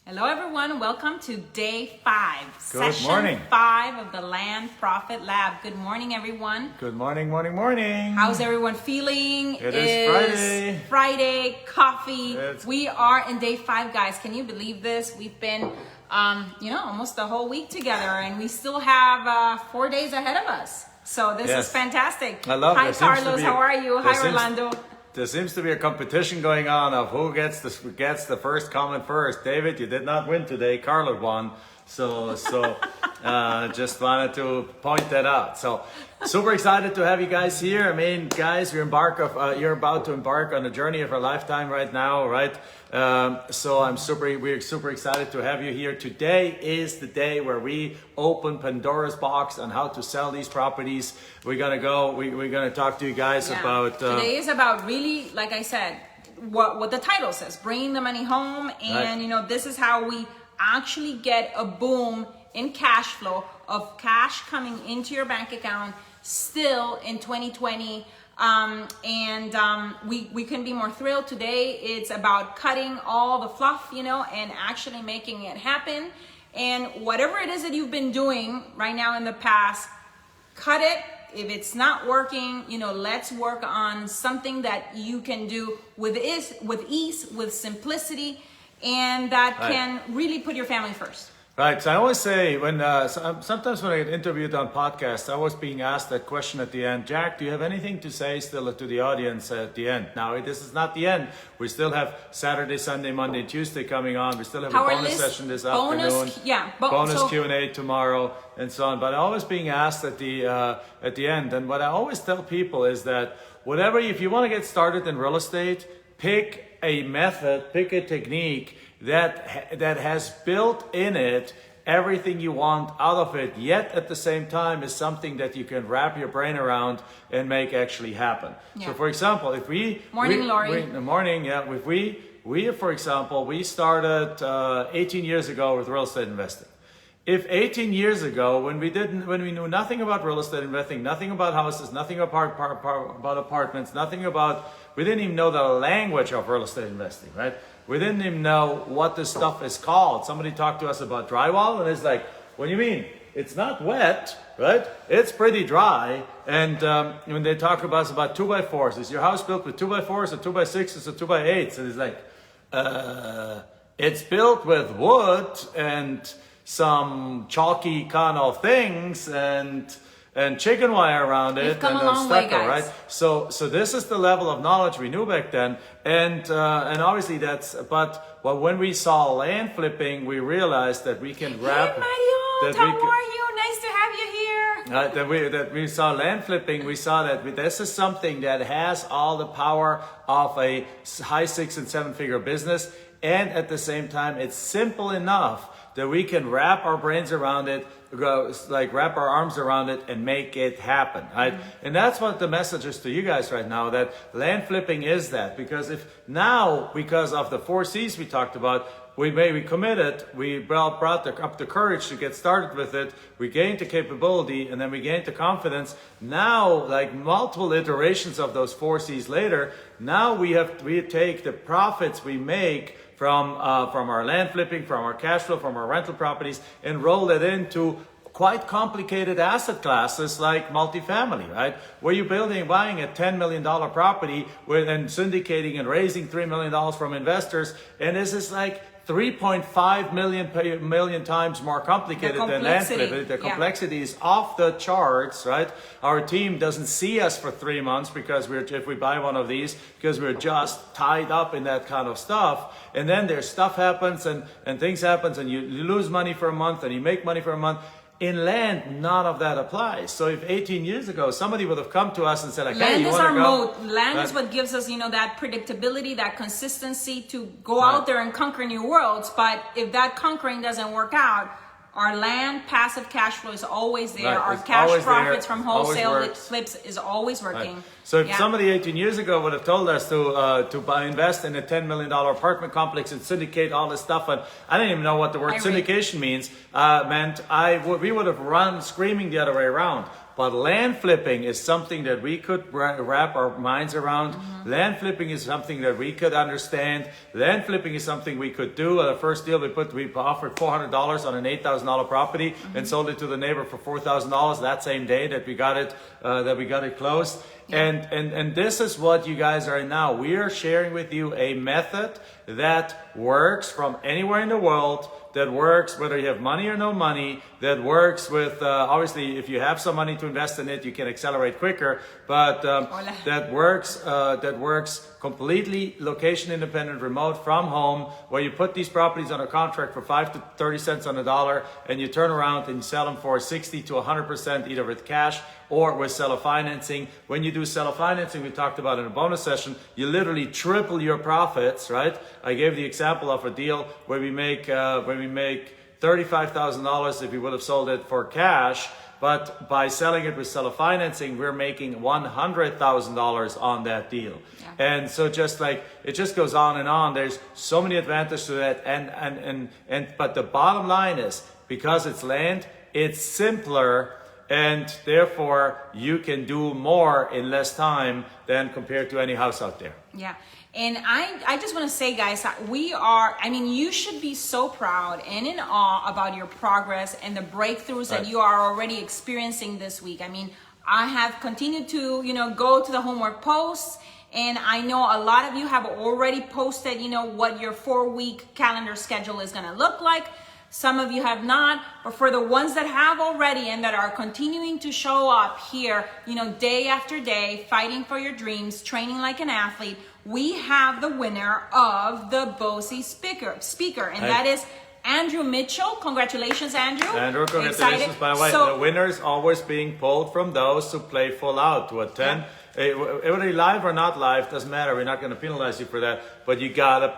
Hello everyone, welcome to day 5, Good session morning. 5 of the Land Profit Lab. Good morning everyone. Good morning, morning. How's everyone feeling? It is Friday. Friday, coffee. It's- We are in day 5, guys. Can you believe this? We've been, almost the whole week together and we still have 4 days ahead of us. So this Yes. is fantastic. I love Hi it. Seems to Carlos, be- how are you? there Hi seems- Orlando. There seems to be a competition going on of who gets the first comment first. David, you did not win today. Carla won. So just wanted to point that out. So super excited to have you guys here. I mean, guys, you're about to embark on a journey of a lifetime right now, right? So we're super excited to have you here. Today is the day where we open Pandora's box on how to sell these properties. We're gonna talk to you guys about. Today is about really, like I said, what the title says, bringing the money home, and Right. this is how we actually get a boom in cash flow of cash coming into your bank account still in 2020. We couldn't be more thrilled. Today it's about cutting all the fluff, and actually making it happen. And whatever it is that you've been doing right now in the past, cut it. If it's not working, let's work on something that you can do with ease, with simplicity, and that can really put your family first. Right. So I always say sometimes when I get interviewed on podcasts, I was being asked that question at the end. Jack, do you have anything to say still to the audience at the end? Now, this is not the end. We still have Saturday, Sunday, Monday, Tuesday coming on. We still have a bonus session this afternoon. Bonus Q&A tomorrow and so on. But always being asked at the end. And what I always tell people is that if you want to get started in real estate, pick a method, pick a technique that has built in it everything you want out of it, yet at the same time is something that you can wrap your brain around and make actually happen. Yeah. So for example, if Laurie. in the morning, if we started 18 years ago with real estate investing. If 18 years ago, when we knew nothing about real estate investing, nothing about houses, nothing about apartments, we didn't even know the language of real estate investing, right? We didn't even know what this stuff is called. Somebody talked to us about drywall, and it's like, what do you mean? It's not wet, right? It's pretty dry. And when they talk about us about 2x4s, is your house built with 2x4s or 2x6s or 2x8s? And it's like, it's built with wood and some chalky kind of things and chicken wire around it, We've come and a long way, stucco, guys. right? So this is the level of knowledge we knew back then, and obviously but when we saw land flipping, we realized that we can wrap. Hey Mario, how are you? Nice to have you here. That we saw land flipping, we saw that this is something that has all the power of a high 6 and 7 figure business, and at the same time, it's simple enough that we can wrap our brains around it, wrap our arms around it and make it happen, right? Mm-hmm. And that's what the message is to you guys right now, that land flipping is that. Because because of the 4 C's we talked about, we committed, we brought up the courage to get started with it, we gained the capability, and then we gained the confidence. Now, like multiple iterations of those 4 C's later, now we take the profits we make from our land flipping, from our cash flow, from our rental properties, and roll it into quite complicated asset classes like multifamily, right? Where you're buying a $10 million property and syndicating and raising $3 million from investors, and this is like 3.5 million times more complicated than land flipping. The complexity is off the charts, right? Our team doesn't see us for 3 months if we buy one of these, because we're just tied up in that kind of stuff. And then there's stuff happens and things happens, and you lose money for a month and you make money for a month. In land, none of that applies. So if 18 years ago, somebody would have come to us and said, like, land hey, you is want our to go? moat. Land is what gives us, that predictability, that consistency to go out there and conquer new worlds. But if that conquering doesn't work out, our land passive cash flow is always there. Our cash profits from wholesale flips is always working. Right. So if somebody 18 years ago would have told us to invest in a $10 million apartment complex and syndicate all this stuff, and I didn't even know what the word syndication means, we would have run screaming the other way around. But land flipping is something that we could wrap our minds around. Land flipping is something that we could understand. Land flipping is something we could do. The first deal we offered $400 on an $8,000 property and sold it to the neighbor for $4,000 that same day that we got it closed. Yeah. And this is what you guys are in now. We are sharing with you a method that works from anywhere in the world, that works whether you have money or no money, that works with, obviously, if you have some money to invest in it, you can accelerate quicker, but that works completely location independent, remote, from home, where you put these properties on a contract for 5 to 30 cents on the dollar, and you turn around and you sell them for 60 to 100%, either with cash or with seller financing. When you do seller financing, we talked about in a bonus session, you literally triple your profits, right? I gave the example of a deal where we make $35,000 if we would have sold it for cash, but by selling it with seller financing, we're making $100,000 on that deal. Yeah. And so just like, it just goes on and on. There's so many advantages to that. But the bottom line is, because it's land, it's simpler, and therefore you can do more in less time than compared to any house out there. Yeah. And I just want to say, guys, you should be so proud and in awe about your progress and the breakthroughs that you are already experiencing this week. I mean, I have continued to, go to the homework posts, and I know a lot of you have already posted, what your 4-week calendar schedule is going to look like. Some of you have not, but for the ones that have already and that are continuing to show up here, day after day, fighting for your dreams, training like an athlete, we have the winner of the BOCES speaker, and that is Andrew Mitchell. Congratulations, Andrew. Andrew, congratulations. Excited. By the way, the winner is always being pulled from those who play full out to attend. Yeah. Whether you're live or not live, doesn't matter. We're not going to penalize you for that. But you gotta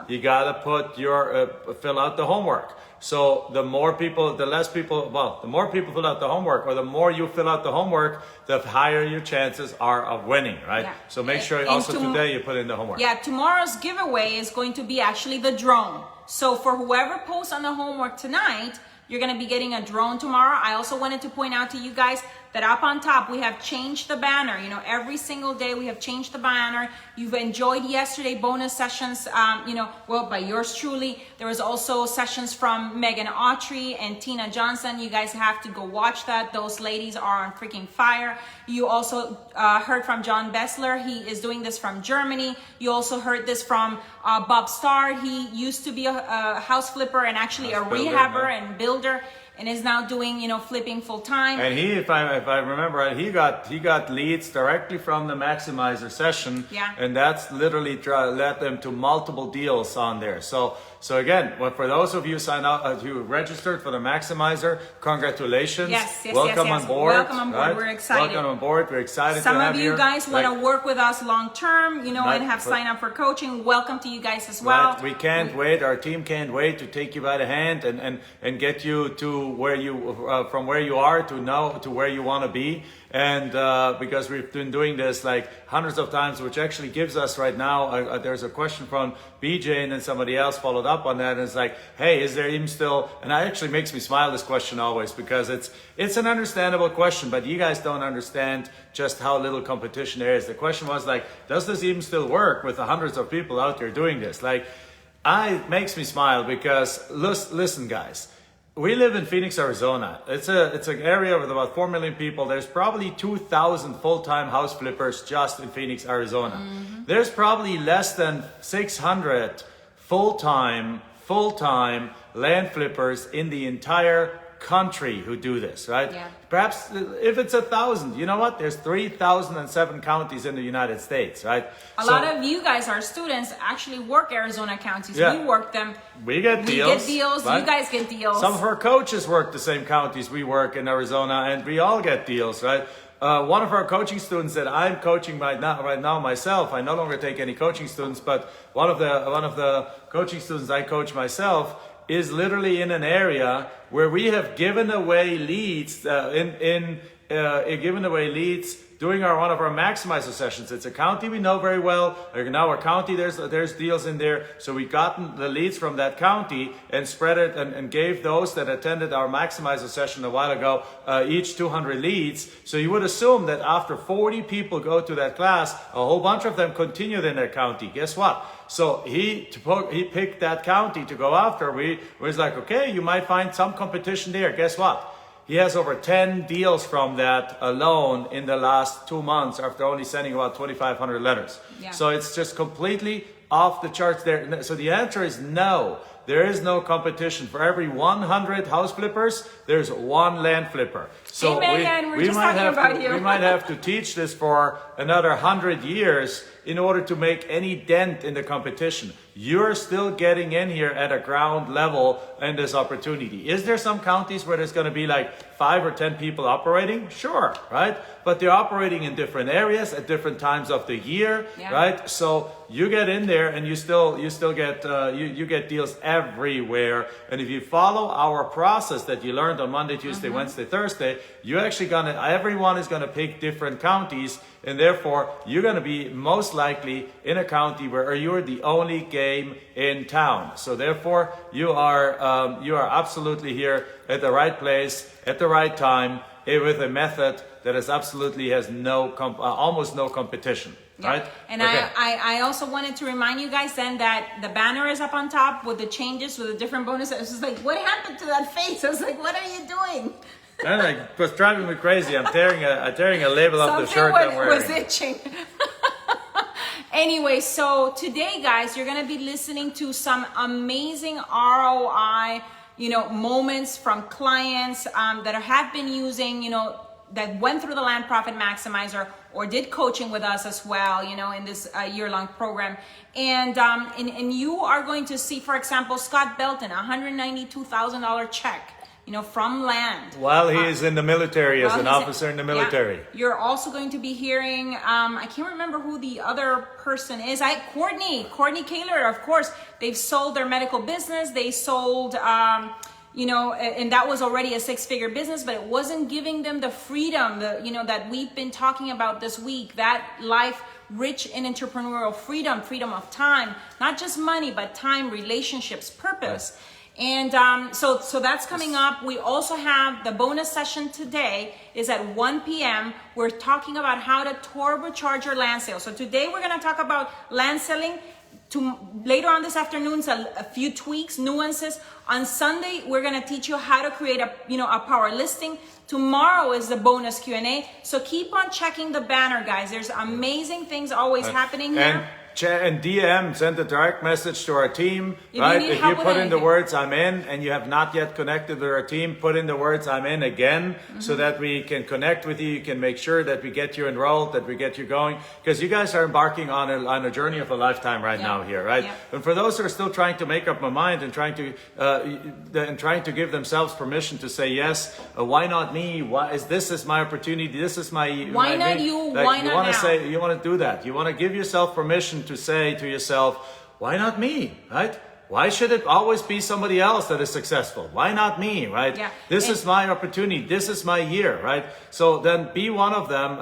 you gotta put your fill out the homework. So the more people fill out the homework, or the more you fill out the homework, the higher your chances are of winning, right? Yeah. So make sure today you put in the homework. Yeah, tomorrow's giveaway is going to be actually the drone. So for whoever posts on the homework tonight, you're going to be getting a drone tomorrow. I also wanted to point out to you guys that up on top, we have changed the banner. Every single day we have changed the banner. You've enjoyed yesterday bonus sessions, by yours truly. There was also sessions from Megan Autry and Tina Johnson. You guys have to go watch that. Those ladies are on freaking fire. You also heard from John Bessler. He is doing this from Germany. You also heard this from Bob Starr. He used to be a house flipper and actually a rehabber and builder, and is now doing, flipping full time. And he, if I remember right, he got leads directly from the Maximizer session. Yeah. And that's literally led them to multiple deals on there. So again, for those of you who registered for the Maximizer, congratulations. Yes. Welcome on board. Welcome on board. Right? We're excited. Welcome on board. We're excited. Some of you guys want to work with us long term, and have signed up for coaching. Welcome to you guys as well. Right. We can't wait. Our team can't wait to take you by the hand and get you to where you from where you are to where you want to be. And because we've been doing this like hundreds of times, which actually gives us right now, there's a question from BJ, and then somebody else followed up on that, and it's like, hey, is there even still, and it actually makes me smile, this question always, because it's an understandable question, but you guys don't understand just how little competition there is. The question was like, does this even still work with the hundreds of people out there doing this? Like, it makes me smile because, listen guys, we live in Phoenix, Arizona. It's an area with about 4 million people. There's probably 2,000 full-time house flippers just in Phoenix, Arizona. Mm-hmm. There's probably less than 600 full-time land flippers in the entire country who do this, right? Yeah. Perhaps if it's 1,000, you know what? There's 3,007 counties in the United States, right? A lot of you guys, our students, actually work Arizona counties. Yeah. We work them. We get deals. Right? You guys get deals. Some of our coaches work the same counties we work in Arizona, and we all get deals, right? One of our coaching students that I'm coaching right now myself, I no longer take any coaching students, but one of the coaching students I coach myself is literally in an area where we have given away leads in giving away leads, doing one of our maximizer sessions. It's a county we know very well. Now our county, there's deals in there. So we gotten the leads from that county and spread it and gave those that attended our maximizer session a while ago each 200 leads. So you would assume that after 40 people go to that class, a whole bunch of them continued in their county. Guess what? So he picked that county to go after. We was like, okay, you might find some competition there. Guess what? He has over 10 deals from that alone in the last 2 months after only sending about 2,500 letters. Yeah. So it's just completely off the charts there. So the answer is no. There is no competition. For every 100 house flippers, there's one land flipper. So hey, Megan, we're just talking about you. We might have to teach this for another 100 years in order to make any dent in the competition. You're still getting in here at a ground level in this opportunity. Is there some counties where there's going to be like 5 or 10 people operating? Sure, right? But they're operating in different areas at different times of the year, right? So you get in there and you still get you get deals everywhere. And if you follow our process that you learned on Monday, Tuesday, Wednesday, Thursday, everyone is gonna pick different counties, and therefore you're gonna be most likely in a county where you're the only game in town. So therefore you are absolutely here at the right place at the right time with a method that is absolutely has almost no competition. Yeah. Right? And okay. I also wanted to remind you guys then that the banner is up on top with the changes, with the different bonuses. I was just like, what happened to that face? I was like, what are you doing? And it was driving me crazy. I'm tearing a label off the shirt I'm wearing. Something was itching. Anyway, so today, guys, you're going to be listening to some amazing ROI, moments from clients that have been using, that went through the Land Profit Maximizer or did coaching with us as well, in this year-long program. And you are going to see, for example, Scott Belton, $192,000 check, from Land. While he is in the military, as an officer in the military. Yeah. You're also going to be hearing, I can't remember who the other person is. Courtney Kaler, of course. They've sold their medical business. They sold, and that was already a 6-figure business, but it wasn't giving them the freedom, that we've been talking about this week, that life rich in entrepreneurial freedom of time, not just money, but time, relationships, purpose. Right. And so that's coming up. We also have the bonus session today is at 1 p.m. We're talking about how to turbocharge your land sale. So today we're going to talk about land selling. Later on this afternoon, a few tweaks, nuances. On Sunday, we're going to teach you how to create a power listing. Tomorrow is the bonus Q&A. So keep on checking the banner, guys. There's amazing things always happening here. And DM, send a direct message to our team, right? If you put in the words "I'm in" and you have not yet connected with our team, put in the words "I'm in" again, so that we can connect with you. You can make sure that we get you enrolled, that we get you going, because you guys are embarking on a journey of a lifetime right now here, right? Yeah. And for those who are still trying to make up my mind and trying to give themselves permission to say yes, why not me? This is my opportunity. This is my why not you? Why not now? You want to do that. You want to give yourself permission to say to yourself, why not me, right? Why should it always be somebody else that is successful? Why not me, right? Yeah. This is my opportunity. This is my year, right? So then be one of them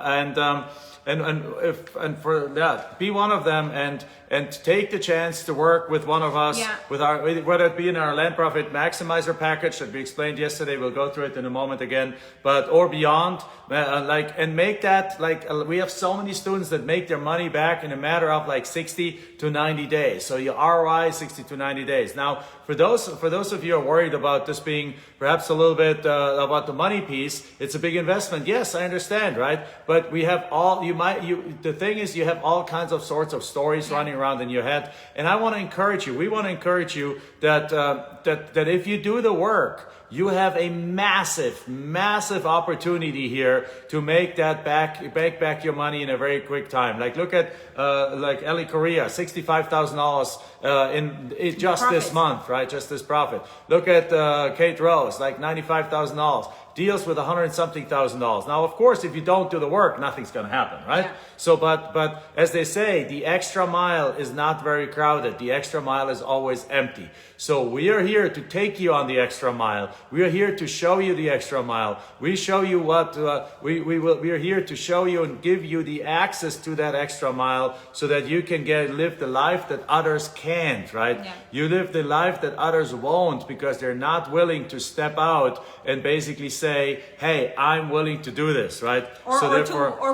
be one of them and take the chance to work with one of us, whether it be in our Land Profit Maximizer package that we explained yesterday. We'll go through it in a moment again, or beyond, and make that we have so many students that make their money back in a matter of 60 to 90 days. So your ROI 60 to 90 days. Now, for those of you who are worried about this being perhaps a little bit about the money piece, it's a big investment. Yes, I understand, right? But we have the thing is, you have all kinds of sorts of stories running around in your head, and we want to encourage you that if you do the work, you have a massive opportunity here to make back your money in a very quick time. Look at Ellie Correa, $65,000 in just this month, right? Just this profit. Look at Kate Rose, $95,000. deals with $100-something thousand. Now, of course, if you don't do the work, nothing's going to happen, right? Yeah. So, but as they say, the extra mile is not very crowded. The extra mile is always empty. So we are here to take you on the extra mile. We are here to show you the extra mile. We show you what we are here to show you and give you the access to that extra mile so that you can live the life that others can't, right? Yeah. You live the life that others won't because they're not willing to step out and basically say, hey, I'm willing to do this, right? Or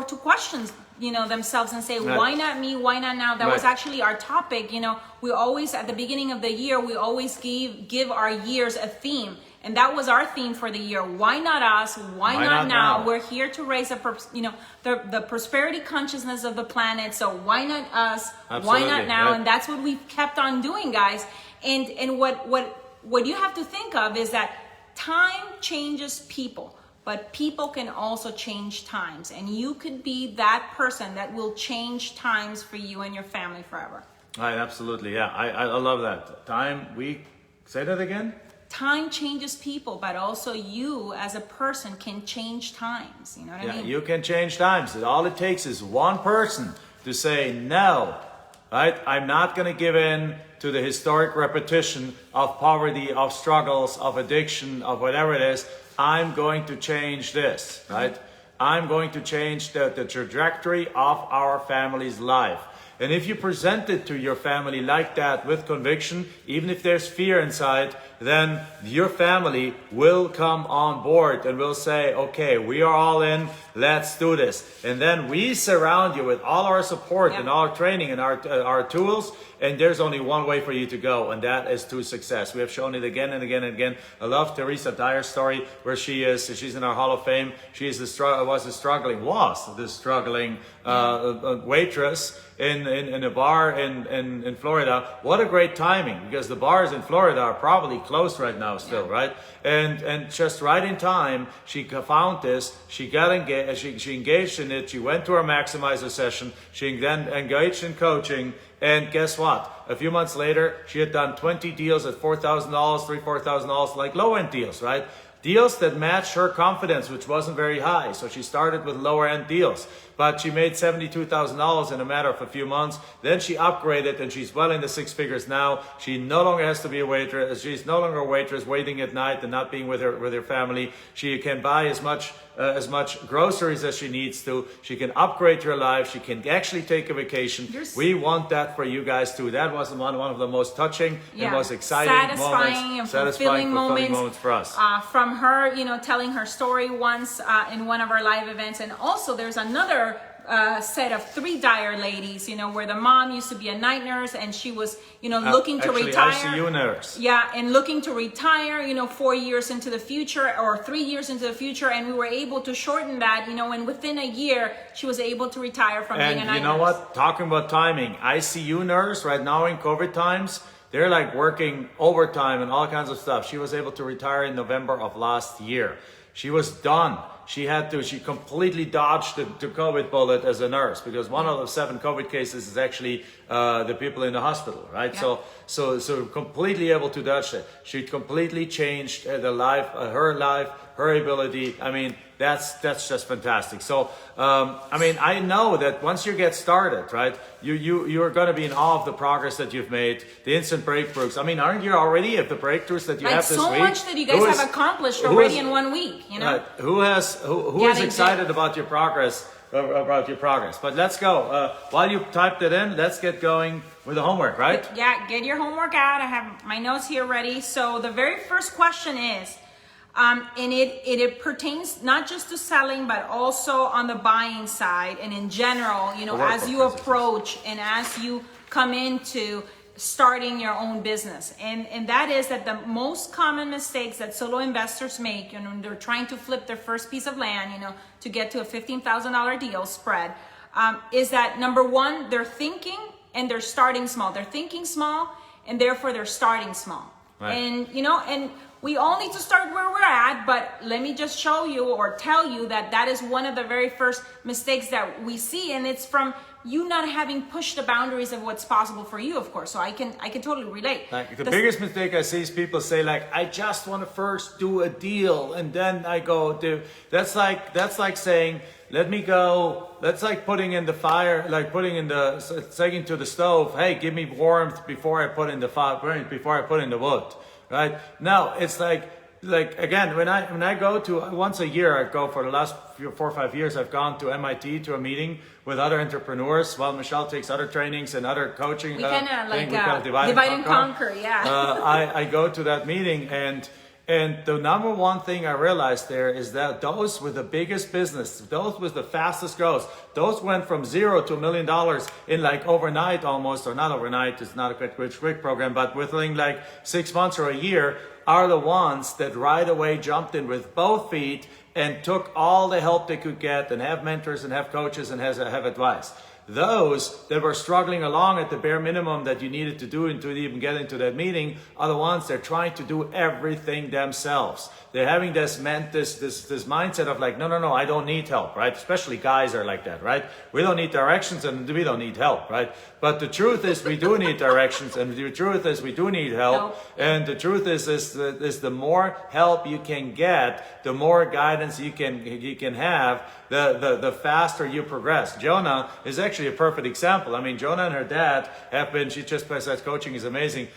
to question, themselves and say, Right. why not me? Why not now? That was Right. actually our topic. We always, at the beginning of the year, we always give our years a theme. And that was our theme for the year. Why not us? Why not now? We're here to raise the prosperity consciousness of the planet. So why not us? Absolutely, Why not now? right. And that's what we've kept on doing, guys. And what you have to think of is that time changes people. But people can also change times. And you could be that person that will change times for you and your family forever. Right, absolutely. Yeah, I love that. Say that again? Time changes people, but also you as a person can change times. You know what I mean? You can change times. All it takes is one person to say no, right? I'm not going to give in to the historic repetition of poverty, of struggles, of addiction, of whatever it is. I'm going to change this, right? I'm going to change the trajectory of our family's life. And if you present it to your family like that with conviction, even if there's fear inside, then your family will come on board and will say, okay, we are all in, let's do this. And then we surround you with all our support and our training and our tools. And there's only one way for you to go, and that is to success. We have shown it again and again and again. I love Teresa Dyer's story where she's in our Hall of Fame. Was the struggling waitress in a bar in Florida. What a great timing, because the bars in Florida are probably closed right now still, right? And just right in time, she found this. She got engaged. She engaged in it. She went to her maximizer session. She then engaged in coaching. And guess what? A few months later, she had done 20 deals at $4,000, $4,000, like low-end deals, right? Deals that matched her confidence, which wasn't very high. So she started with lower-end deals. But she made $72,000 in a matter of a few months. Then she upgraded, and she's well in the six figures now. She no longer has to be a waitress. She's no longer a waitress waiting at night and not being with her family. She can buy as much groceries as she needs to. She can upgrade her life. She can actually take a vacation. We want that for you guys too. That was one of the most touching and most exciting satisfying and fulfilling moments for us. From her, telling her story once in one of our live events. And also there's another set of 3 Dyer ladies, where the mom used to be a night nurse and she was, looking to retire. ICU nurse. Yeah, and looking to retire, 4 years into the future or 3 years into the future. And we were able to shorten that, and within a year, she was able to retire from being a night nurse. And you know what? Talking about timing, ICU nurse right now in COVID times, they're like working overtime and all kinds of stuff. She was able to retire in November of last year. She was done. She completely dodged the COVID bullet as a nurse, because one of the 7 COVID cases is actually the people in the hospital, right? Yeah. So completely able to dodge it. She completely changed her life, her ability. I mean, that's just fantastic. So, I know that once you get started, right, you're going to be in awe of the progress that you've made, the instant breakthroughs. I mean, aren't you already at the breakthroughs that you have this so week? much that you guys have accomplished already in 1 week, Right. Who is excited about your progress? But let's go. While you typed it in, let's get going with the homework, right? Yeah, get your homework out. I have my notes here ready. So the very first question is, and it pertains not just to selling, but also on the buying side and in general, as you approach and as you come into starting your own business. And that is that the most common mistakes that solo investors make, when they're trying to flip their first piece of land, to get to a $15,000 deal spread, is that number one, they're thinking and they're starting small. They're thinking small and therefore they're starting small. Right. And we all need to start where we're at, but let me just show you or tell you that is one of the very first mistakes that we see. And it's from you not having pushed the boundaries of what's possible for you, of course. So I can totally relate. Like the biggest mistake I see is people say like, I just want to first do a deal and then I go do. That's like saying, let me go. That's like putting in the fire, like saying to the stove, hey, give me warmth before I put in the fire, before I put in the wood, right? No, it's like again, when I go to once a year, I go for the last 4 or 5 years, I've gone to MIT to a meeting with other entrepreneurs while Michelle takes other trainings and other coaching. We kind of divide and conquer, yeah. I go to that meeting and the number one thing I realized there is that those with the biggest business, those with the fastest growth, those went from $0 to $1 million in like overnight almost, or not overnight, it's not a quick program, but within like 6 months or a year, are the ones that right away jumped in with both feet and took all the help they could get and have mentors and have coaches and have advice. Those that were struggling along at the bare minimum that you needed to do to even get into that meeting are the ones that are trying to do everything themselves. They're having this mindset of like, no, I don't need help, right? Especially guys are like that, right? We don't need directions and we don't need help, right? But the truth is we do need directions and the truth is we do need help. And the truth is the more help you can get, the more guidance you can have, the faster you progress. Jonah is actually a perfect example. I mean, Jonah and her dad have been, she just says coaching is amazing.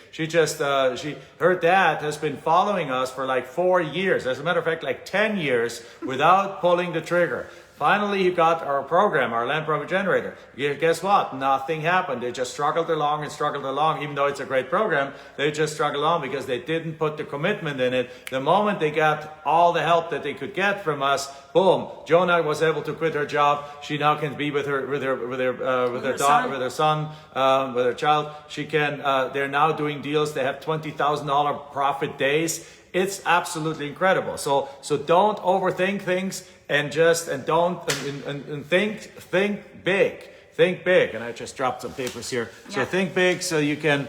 Her dad has been following us for like 4 years. As a matter of fact, like 10 years without pulling the trigger. Finally, he got our program, our Land Profit Generator. Guess what? Nothing happened. They just struggled along. Even though it's a great program, they just struggled along because they didn't put the commitment in it. The moment they got all the help that they could get from us, boom, Jonah was able to quit her job. She now can be with her child. She can. They're now doing deals. They have $20,000 profit days. It's absolutely incredible. So don't overthink things and think big. Think big. And I just dropped some papers here. Yeah. So think big so you can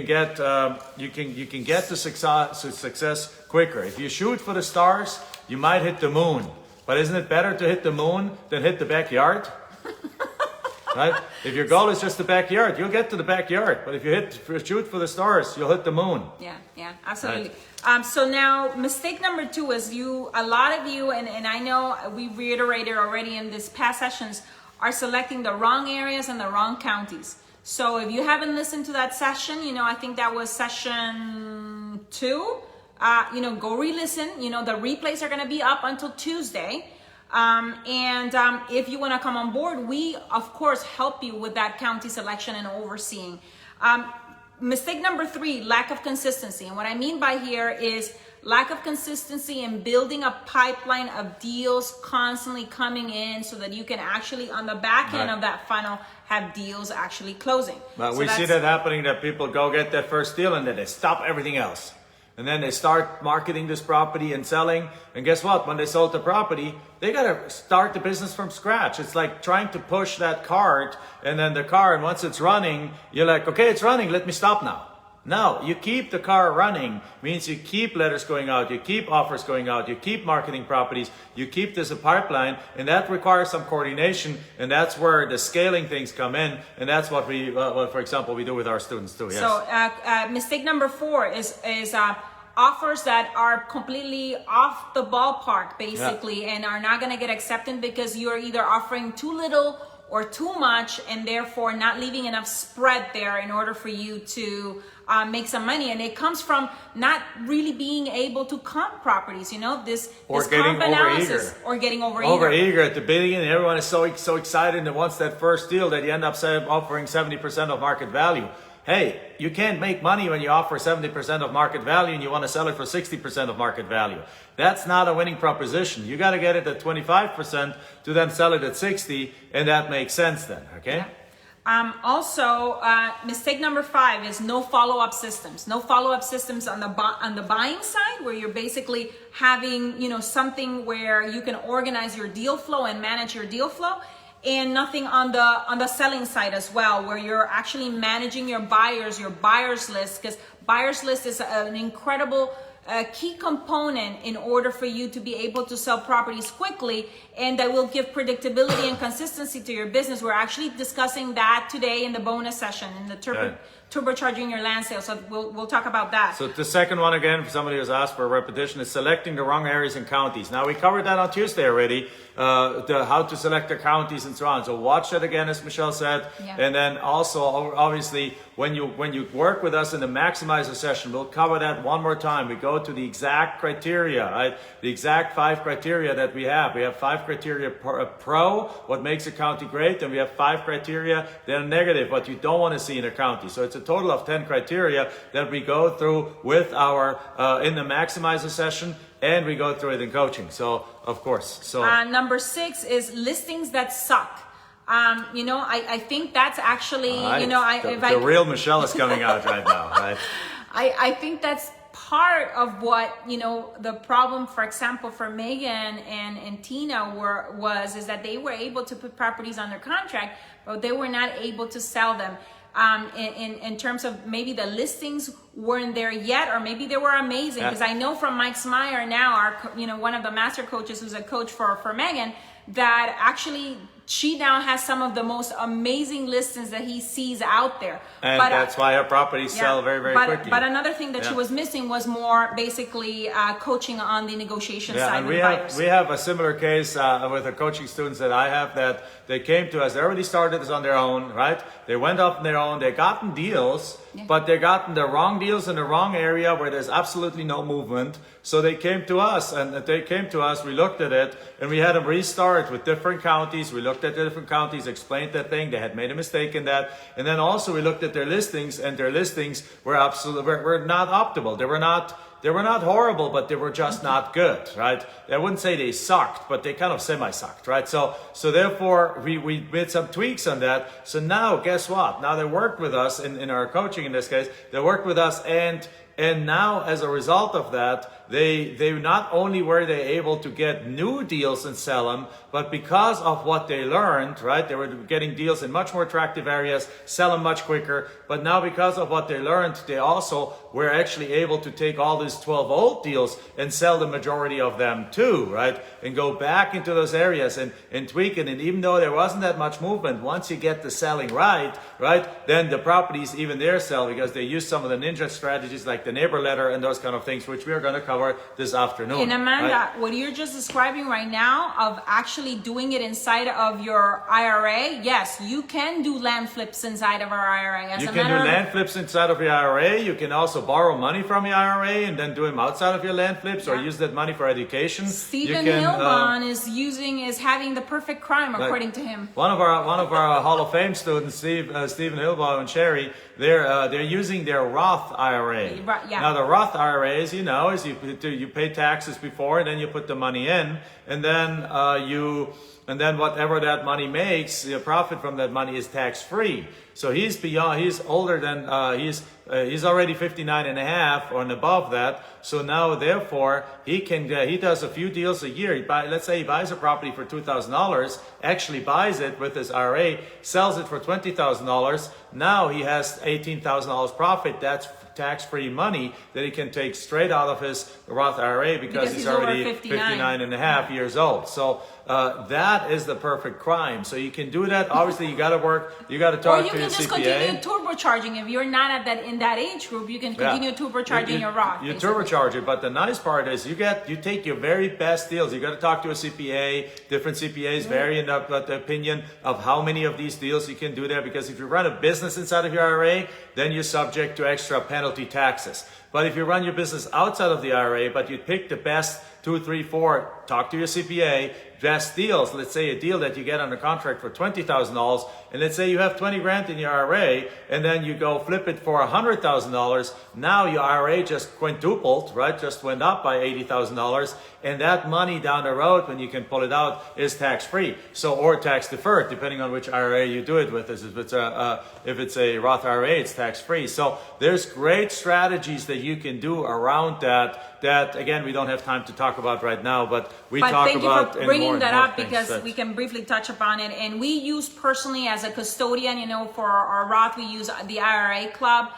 get to success quicker. If you shoot for the stars, you might hit the moon. But isn't it better to hit the moon than hit the backyard? Right? If your goal is just the backyard, you'll get to the backyard. But if you shoot for the stars, you'll hit the moon. Yeah, absolutely. Right. So now, mistake number 2 is a lot of you, and I know we reiterated already in this past sessions, are selecting the wrong areas and the wrong counties. So if you haven't listened to that session, I think that was session 2. Go re-listen. The replays are going to be up until Tuesday. If you want to come on board, we of course help you with that county selection and overseeing. Mistake number 3, lack of consistency. And what I mean by here is lack of consistency in building a pipeline of deals constantly coming in so that you can actually on the back end of that funnel have deals actually closing. But we see that happening, that people go get that first deal and then they stop everything else. And then they start marketing this property and selling. And guess what? When they sold the property, they got to start the business from scratch. It's like trying to push that cart and then the car. And once it's running, you're like, okay, it's running. Let me stop now. No, you keep the car running. Means you keep letters going out. You keep offers going out. You keep marketing properties. You keep this a pipeline. And that requires some coordination. And that's where the scaling things come in. And that's what we, for example, we do with our students too. Yes. So mistake number 4 is offers that are completely off the ballpark, basically, and are not going to get accepted because you're either offering too little or too much, and therefore not leaving enough spread there in order for you to make some money. And it comes from not really being able to comp properties, this comp analysis, or getting overeager at the beginning. Everyone is so excited and wants that first deal that you end up offering 70% of market value. Hey, you can't make money when you offer 70% of market value and you want to sell it for 60% of market value. That's not a winning proposition. You got to get it at 25% to then sell it at 60, and that makes sense then, okay? Yeah. Mistake number 5 is no follow-up systems. No follow-up systems on the buying side, where you're basically having, something where you can organize your deal flow and manage your deal flow. And nothing on the selling side as well, where you're actually managing your buyers list, because buyers list is an incredible a key component in order for you to be able to sell properties quickly, and that will give predictability and consistency to your business. We're actually discussing that today in the bonus session, in the turbocharging your land sales. So we'll talk about that. So the second one, again, for somebody who's asked for a repetition, is selecting the wrong areas and counties. Now, we covered that on Tuesday already, how to select the counties and so on. So watch that again, as Michelle said. Yeah. And then also, obviously, when you work with us in the Maximizer session, we'll cover that one more time. We go to the exact criteria, right? The exact 5 criteria that we have. We have 5 criteria pro, what makes a county great, and we have 5 criteria that are negative, what you don't want to see in a county. So it's a total of 10 criteria that we go through with our in the Maximizer session, and we go through it in coaching. So of course. So number 6 is listings that suck. I think that's actually, the real Michelle is coming out right now, right? I think that's part of what, the problem, for example, for Megan and Tina is that they were able to put properties under contract, but they were not able to sell them. In terms of maybe the listings weren't there yet, or maybe they were amazing. Because I know from Mike Smyer now, one of the master coaches who's a coach for Megan, that actually she now has some of the most amazing listings that he sees out there. And that's why her properties sell very, very quickly. But another thing that she was missing was more basically coaching on the negotiation side and with buyers. We have a similar case with the coaching students that I have, that they came to us. They already started this on their own, right? They went up on their own. They gotten deals, but they gotten the wrong deals in the wrong area where there's absolutely no movement. So they came to us, we looked at it, and we had them restart with different counties. We looked at the different counties, explained that thing. They had made a mistake in that. And then also we looked at their listings, and their listings were were not optimal. They were not horrible, but they were just not good, right? I wouldn't say they sucked, but they kind of semi-sucked, right? So therefore, we made some tweaks on that. So now, guess what? Now they worked with us in our coaching, in this case. They worked with us, and now, as a result of that, they not only were they able to get new deals and sell them, but because of what they learned, right? They were getting deals in much more attractive areas, sell them much quicker. But now, because of what they learned, they also were actually able to take all these 12 old deals and sell the majority of them too, right? And go back into those areas and tweak it. And even though there wasn't that much movement, once you get the selling right, then the properties even there sell, because they use some of the ninja strategies like the neighbor letter and those kind of things, which we are going to cover this afternoon. And Amanda, what you're just describing right now of actually doing it inside of your IRA, yes, you can do land flips inside of our IRA. You can do land flips inside of your IRA. You can also borrow money from your IRA and then do them outside of your land flips, or use that money for education. Stephen Hilbon is having the perfect crime, according to him. One of our Hall of Fame students, Stephen Hilbon and Sherry, they're using their Roth IRA. Now the Roth IRA, is you pay taxes before, and then you put the money in, and then whatever that money makes, the profit from that money is tax free. So he's older than he's already 59 and a half or above that. So now, therefore, he does a few deals a year. Let's say he buys a property for $2,000, actually buys it with his IRA, sells it for $20,000. Now he has $18,000 profit. That's tax-free money that he can take straight out of his Roth IRA because he's already 59 and a half years old. So that is the perfect crime. So you can do that. Obviously, you got to talk to your CPA. Or you can just continue turbocharging. If you're not in that age group, you can continue turbocharging your Roth. You turbocharge it, but the nice part is you take your very best deals. You got to talk to a CPA. Different CPAs vary in the opinion of how many of these deals you can do there, because if you run a business inside of your IRA, then you're subject to extra penalty taxes. But if you run your business outside of the IRA, but you pick the best 2, 3, 4, talk to your CPA, best deals. Let's say a deal that you get under contract for $20,000, and let's say you have 20 grand in your IRA, and then you go flip it for $100,000. Now your IRA just quintupled, right? Just went up by $80,000, and that money down the road, when you can pull it out, is tax free. So, or tax deferred, depending on which IRA you do it with. If it's a Roth IRA, it's tax free. So there's great strategies that you can do around that. That again, we don't have time to talk talk about right now, but we But talk thank you about for in bringing more- that more up things because that- we can briefly touch upon it. And we use personally as a custodian, you know, for our Roth, we use the IRA Club.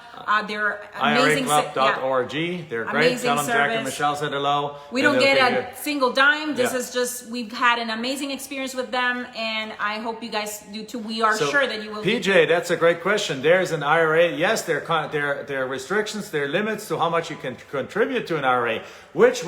They're amazing. IRAclub.org. They're great. Amazing Tell them Jack and service. Michelle said hello. We and don't they'll get give a single dime. This Yeah. is just, we've had an amazing experience with them, and I hope you guys do too. We are So, sure that you will. PJ, that's a great question. There's an IRA. Yes, there are restrictions, there are limits to how much you can contribute to an IRA, which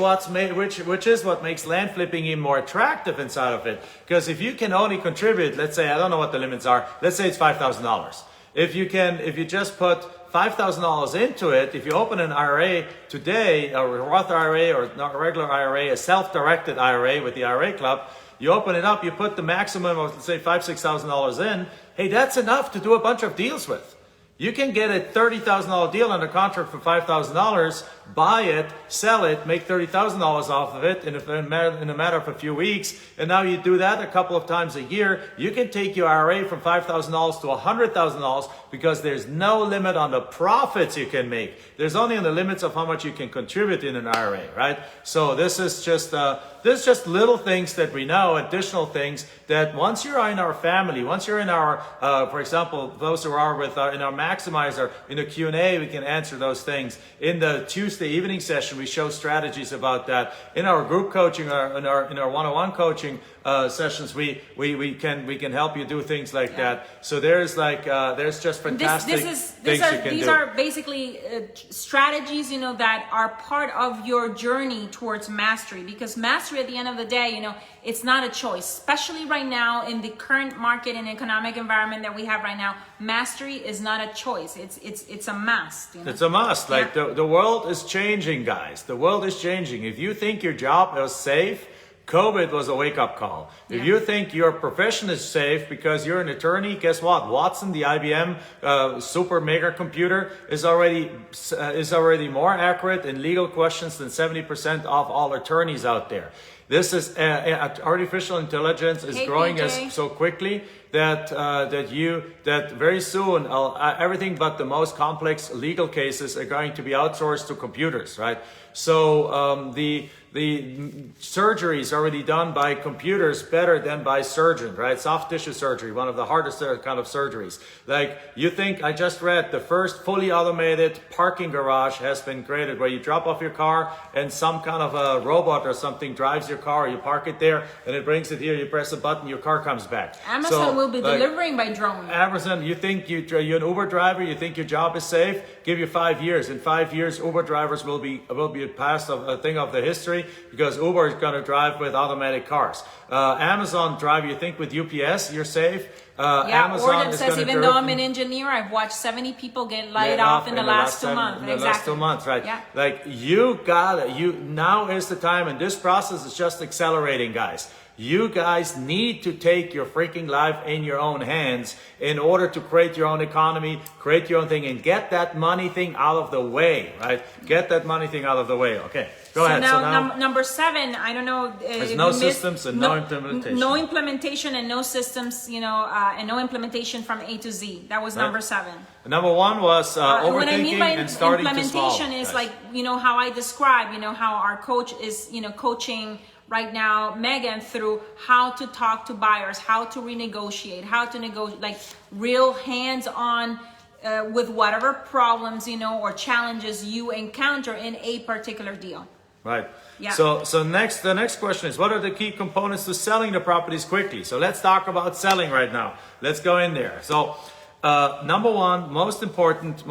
is what makes land flipping even more attractive inside of it. Because if you can only contribute, let's say, I don't know what the limits are. Let's say it's $5,000. If you just put $5,000 into it, if you open an IRA today, a Roth IRA or not a regular IRA, a self-directed IRA with the IRA Club, you open it up, you put the maximum of, let's say, $5,000, $6,000 in. Hey, that's enough to do a bunch of deals with. You can get a $30,000 deal under contract for $5,000, buy it, sell it, make $30,000 off of it in a matter of a few weeks. And now you do that a couple of times a year. You can take your IRA from $5,000 to $100,000 because there's no limit on the profits you can make. There's only on the limits of how much you can contribute in an IRA, right? So this is just little things that we know, additional things that once you're in our family, once you're in our, for example, those who are with in our Maximizer, in the Q&A, we can answer those things. In the Tuesday evening session, we show strategies about that. In our group coaching, in our one-on-one coaching sessions, we can help you do things like that. So there's just fantastic things you can do. These are basically strategies, you know, that are part of your journey towards mastery. Because mastery, at the end of the day, you know, it's not a choice, especially right now in the current market and economic environment that we have right now. Mastery is not a choice. It's a must. You know? It's a must. Like the world is changing, guys. The world is changing. If you think your job is safe, COVID was a wake-up call. If you think your profession is safe because you're an attorney, guess what? Watson, the IBM super mega computer, is already more accurate in legal questions than 70% of all attorneys out there. This is artificial intelligence is growing so quickly that very soon everything but the most complex legal cases are going to be outsourced to computers, right? So the surgery is already done by computers better than by surgeons, right? Soft tissue surgery, one of the hardest kind of surgeries. Like, you think, I just read the first fully automated parking garage has been created where you drop off your car and some kind of a robot or something drives your car, you park it there and it brings it here, you press a button, your car comes back. Amazon will be delivering by drone. Amazon, you think you're an Uber driver, you think your job is safe, give you 5 years. In 5 years, Uber drivers will be past a thing of the history because Uber is going to drive with automatic cars. Amazon drive, you think with UPS you're safe. Amazon Ordem says, even though I'm an engineer, I've watched 70 people get laid off in the last 2 months. The last 2 months, right? Yeah. Like, now is the time, and this process is just accelerating, guys. You guys need to take your freaking life in your own hands in order to create your own economy, create your own thing, and get that money thing out of the way, right? Get that money thing out of the way. Okay, go ahead. So now number 7, I don't know. There's no systems and no implementation. No implementation and no systems, you know, and no implementation from A to Z. That was number 7. Number 1 was overthinking what I mean by and starting to implementation is like, you know, how I describe, you know, how our coach is, you know, coaching right now Megan through how to talk to buyers, how to renegotiate, how to negotiate, like real hands-on with whatever problems, you know, or challenges you encounter in a particular deal. Right. Yeah. So the next question is, what are the key components to selling the properties quickly? So let's talk about selling right now. Let's go in there. So number 1, most important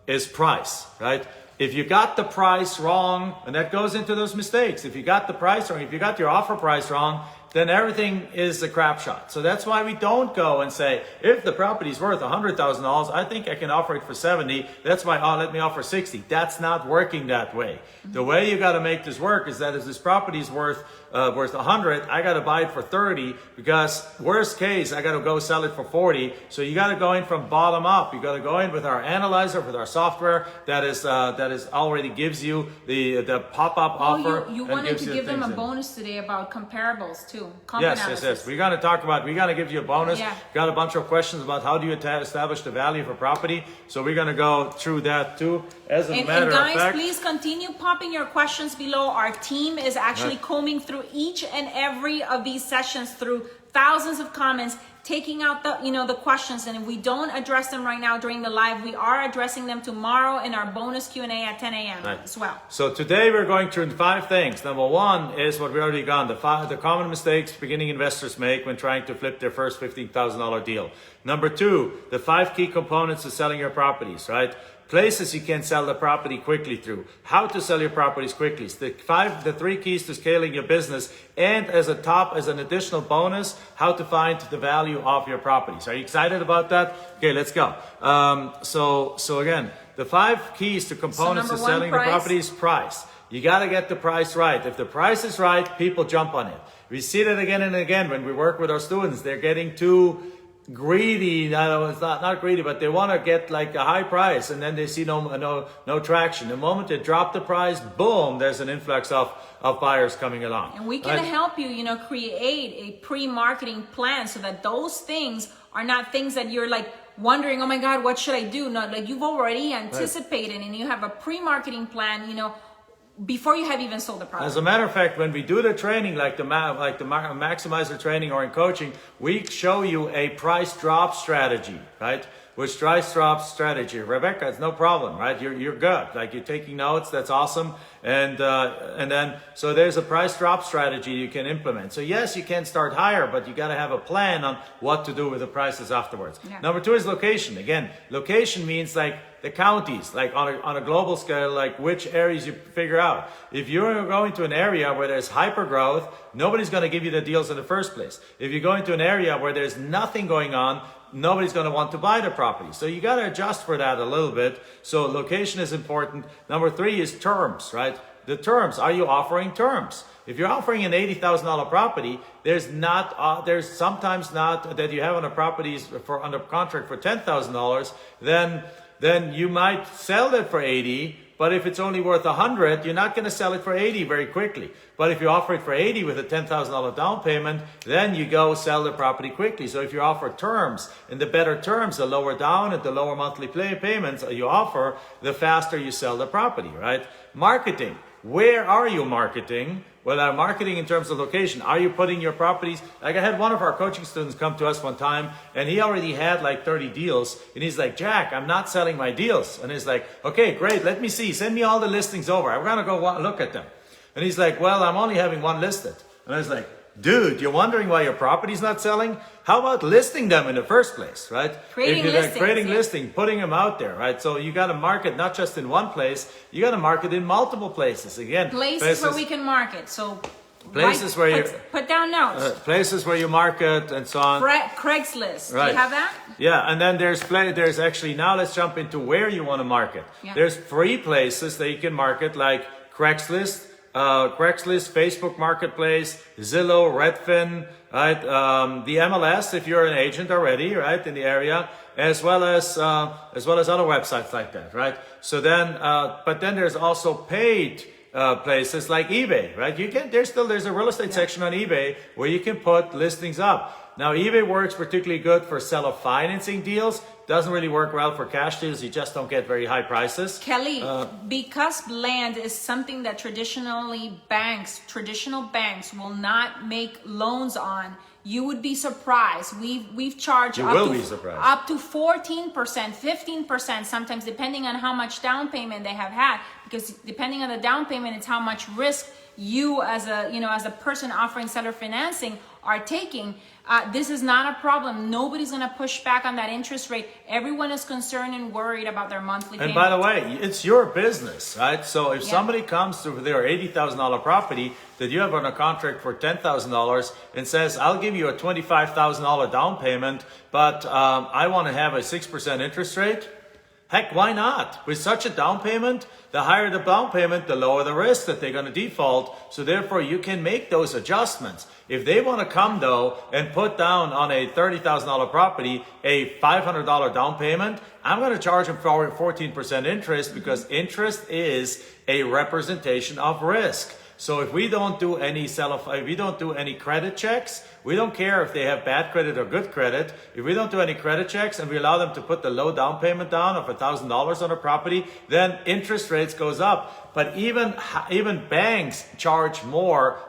is price, right? If you got the price wrong, and that goes into those mistakes. If you got the price wrong, if you got your offer price wrong, then everything is a crap shot. So that's why we don't go and say, if the property is worth $100,000, I think I can offer it for 70. That's why, let me offer 60. That's not working that way. The way you got to make this work is that if this property is worth 100, I got to buy it for 30 because worst case, I got to go sell it for 40. So you got to go in from bottom up. You got to go in with our analyzer, with our software that is already gives you the pop-up offer. You wanted to give them a bonus today about comparables too. too. Comp analysis. Yes. We're going to give you a bonus. Yeah. Got a bunch of questions about how do you establish the value of a property. So we're going to go through that too. As a matter And guys, of fact, please continue popping your questions below. Our team is actually combing through each and every of these sessions through thousands of comments, taking out the questions, and if we don't address them right now during the live, we are addressing them tomorrow in our bonus Q&A at 10 a.m. as well. So today we're going through 5 things. Number 1 is what we already gone, the common mistakes beginning investors make when trying to flip their first $15,000 deal. Number 2, the 5 key components of selling your properties, right? Places you can sell the property quickly through. How to sell your properties quickly. The 3 keys to scaling your business, and as an additional bonus, how to find the value of your properties. Are you excited about that? Okay, let's go. So again, the 5 keys to components of selling the property is price. You got to get the price right. If the price is right, people jump on it. We see that again and again when we work with our students. They're getting too greedy. No, it's not greedy, but they want to get like a high price, and then they see no traction. The moment they drop the price, boom, there's an influx of buyers coming along. And we can help you, create a pre-marketing plan so that those things are not things that you're like wondering, oh my God, what should I do? No, like you've already anticipated and you have a pre-marketing plan, before you have even sold the product. As a matter of fact, when we do the training, like the maximizer training or in coaching, we show you a price drop strategy, right? Which price drop strategy, Rebecca, it's no problem, right? You're good. Like you're taking notes, that's awesome. And then so there's a price drop strategy you can implement. So yes, you can start higher, but you got to have a plan on what to do with the prices afterwards. Yeah. Number 2 is location. Again, location means like the counties, like on a global scale, like which areas you figure out. If you're going to an area where there's hyper growth, nobody's going to give you the deals in the first place. If you're going to an area where there's nothing going on, nobody's going to want to buy the property. So you got to adjust for that a little bit. So location is important. Number 3 is terms, right? The terms. Are you offering terms? If you're offering an $80,000 property, there's sometimes not that you have on a properties under contract for $10,000, then you might sell it for 80. But if it's only worth 100, you're not going to sell it for 80 very quickly. But if you offer it for 80 with a $10,000 down payment, then you go sell the property quickly. So if you offer terms, and the better terms, the lower down and the lower monthly payments you offer, the faster you sell the property, right? Marketing. Where are you marketing? Well, marketing in terms of location. Are you putting your properties? Like I had one of our coaching students come to us one time, and he already had like 30 deals. And he's like, Jack, I'm not selling my deals. And he's like, okay, great. Let me see. Send me all the listings over. I'm going to go look at them. And he's like, well, I'm only having 1 listed. And I was like, dude, you're wondering why your property's not selling? How about listing them in the first place, right? Creating listing, putting them out there, right? So you got to market not just in one place, you got to market in multiple places. Again, places where we can market. So places where you put down notes. Places where you market and so on. Craigslist. Right. Do you have that? Yeah, and then there's actually, now let's jump into where you want to market. Yeah. There's free places that you can market like Craigslist, Facebook Marketplace, Zillow, Redfin, right? The MLS if you're an agent already, right, in the area, as well as other websites like that, right? So then, but then there's also paid places like eBay, right? There's a real estate section on eBay where you can put listings up. Now, eBay works particularly good for seller financing deals. Doesn't really work well for cash deals. You just don't get very high prices. Kelly, because land is something that traditional banks will not make loans on, you would be surprised. We've charged up to 14%, 15%, sometimes depending on how much down payment they have had. Because depending on the down payment, it's how much risk you as a person offering seller financing are taking. This is not a problem. Nobody's going to push back on that interest rate. Everyone is concerned and worried about their monthly payment. And by the way, it's your business, right? So if somebody comes to their $80,000 property that you have on a contract for $10,000 and says, I'll give you a $25,000 down payment, but I want to have a 6% interest rate. Heck, why not? With such a down payment, the higher the down payment, the lower the risk that they're going to default. So therefore, you can make those adjustments. If they want to come, though, and put down on a $30,000 property a $500 down payment, I'm going to charge them for 14% interest because interest is a representation of risk. So if we don't do any if we don't do any credit checks, we don't care if they have bad credit or good credit. If we don't do any credit checks and we allow them to put the low down payment down of $1,000 on a property, then interest rates goes up. But even banks charge more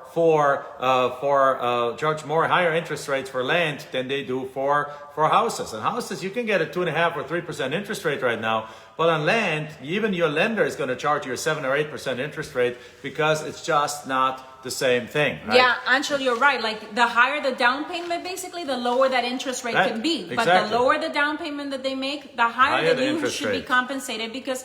charge more higher interest rates for land than they do for houses. And houses, you can get a 2.5% or 3% interest rate right now. But on land, even your lender is going to charge you a 7 or 8% interest rate because it's just not the same thing. Right? Yeah, Anshul, you're right. Like the higher the down payment, basically, the lower that interest rate can be. Exactly. But the lower the down payment that they make, the higher that you should be compensated because,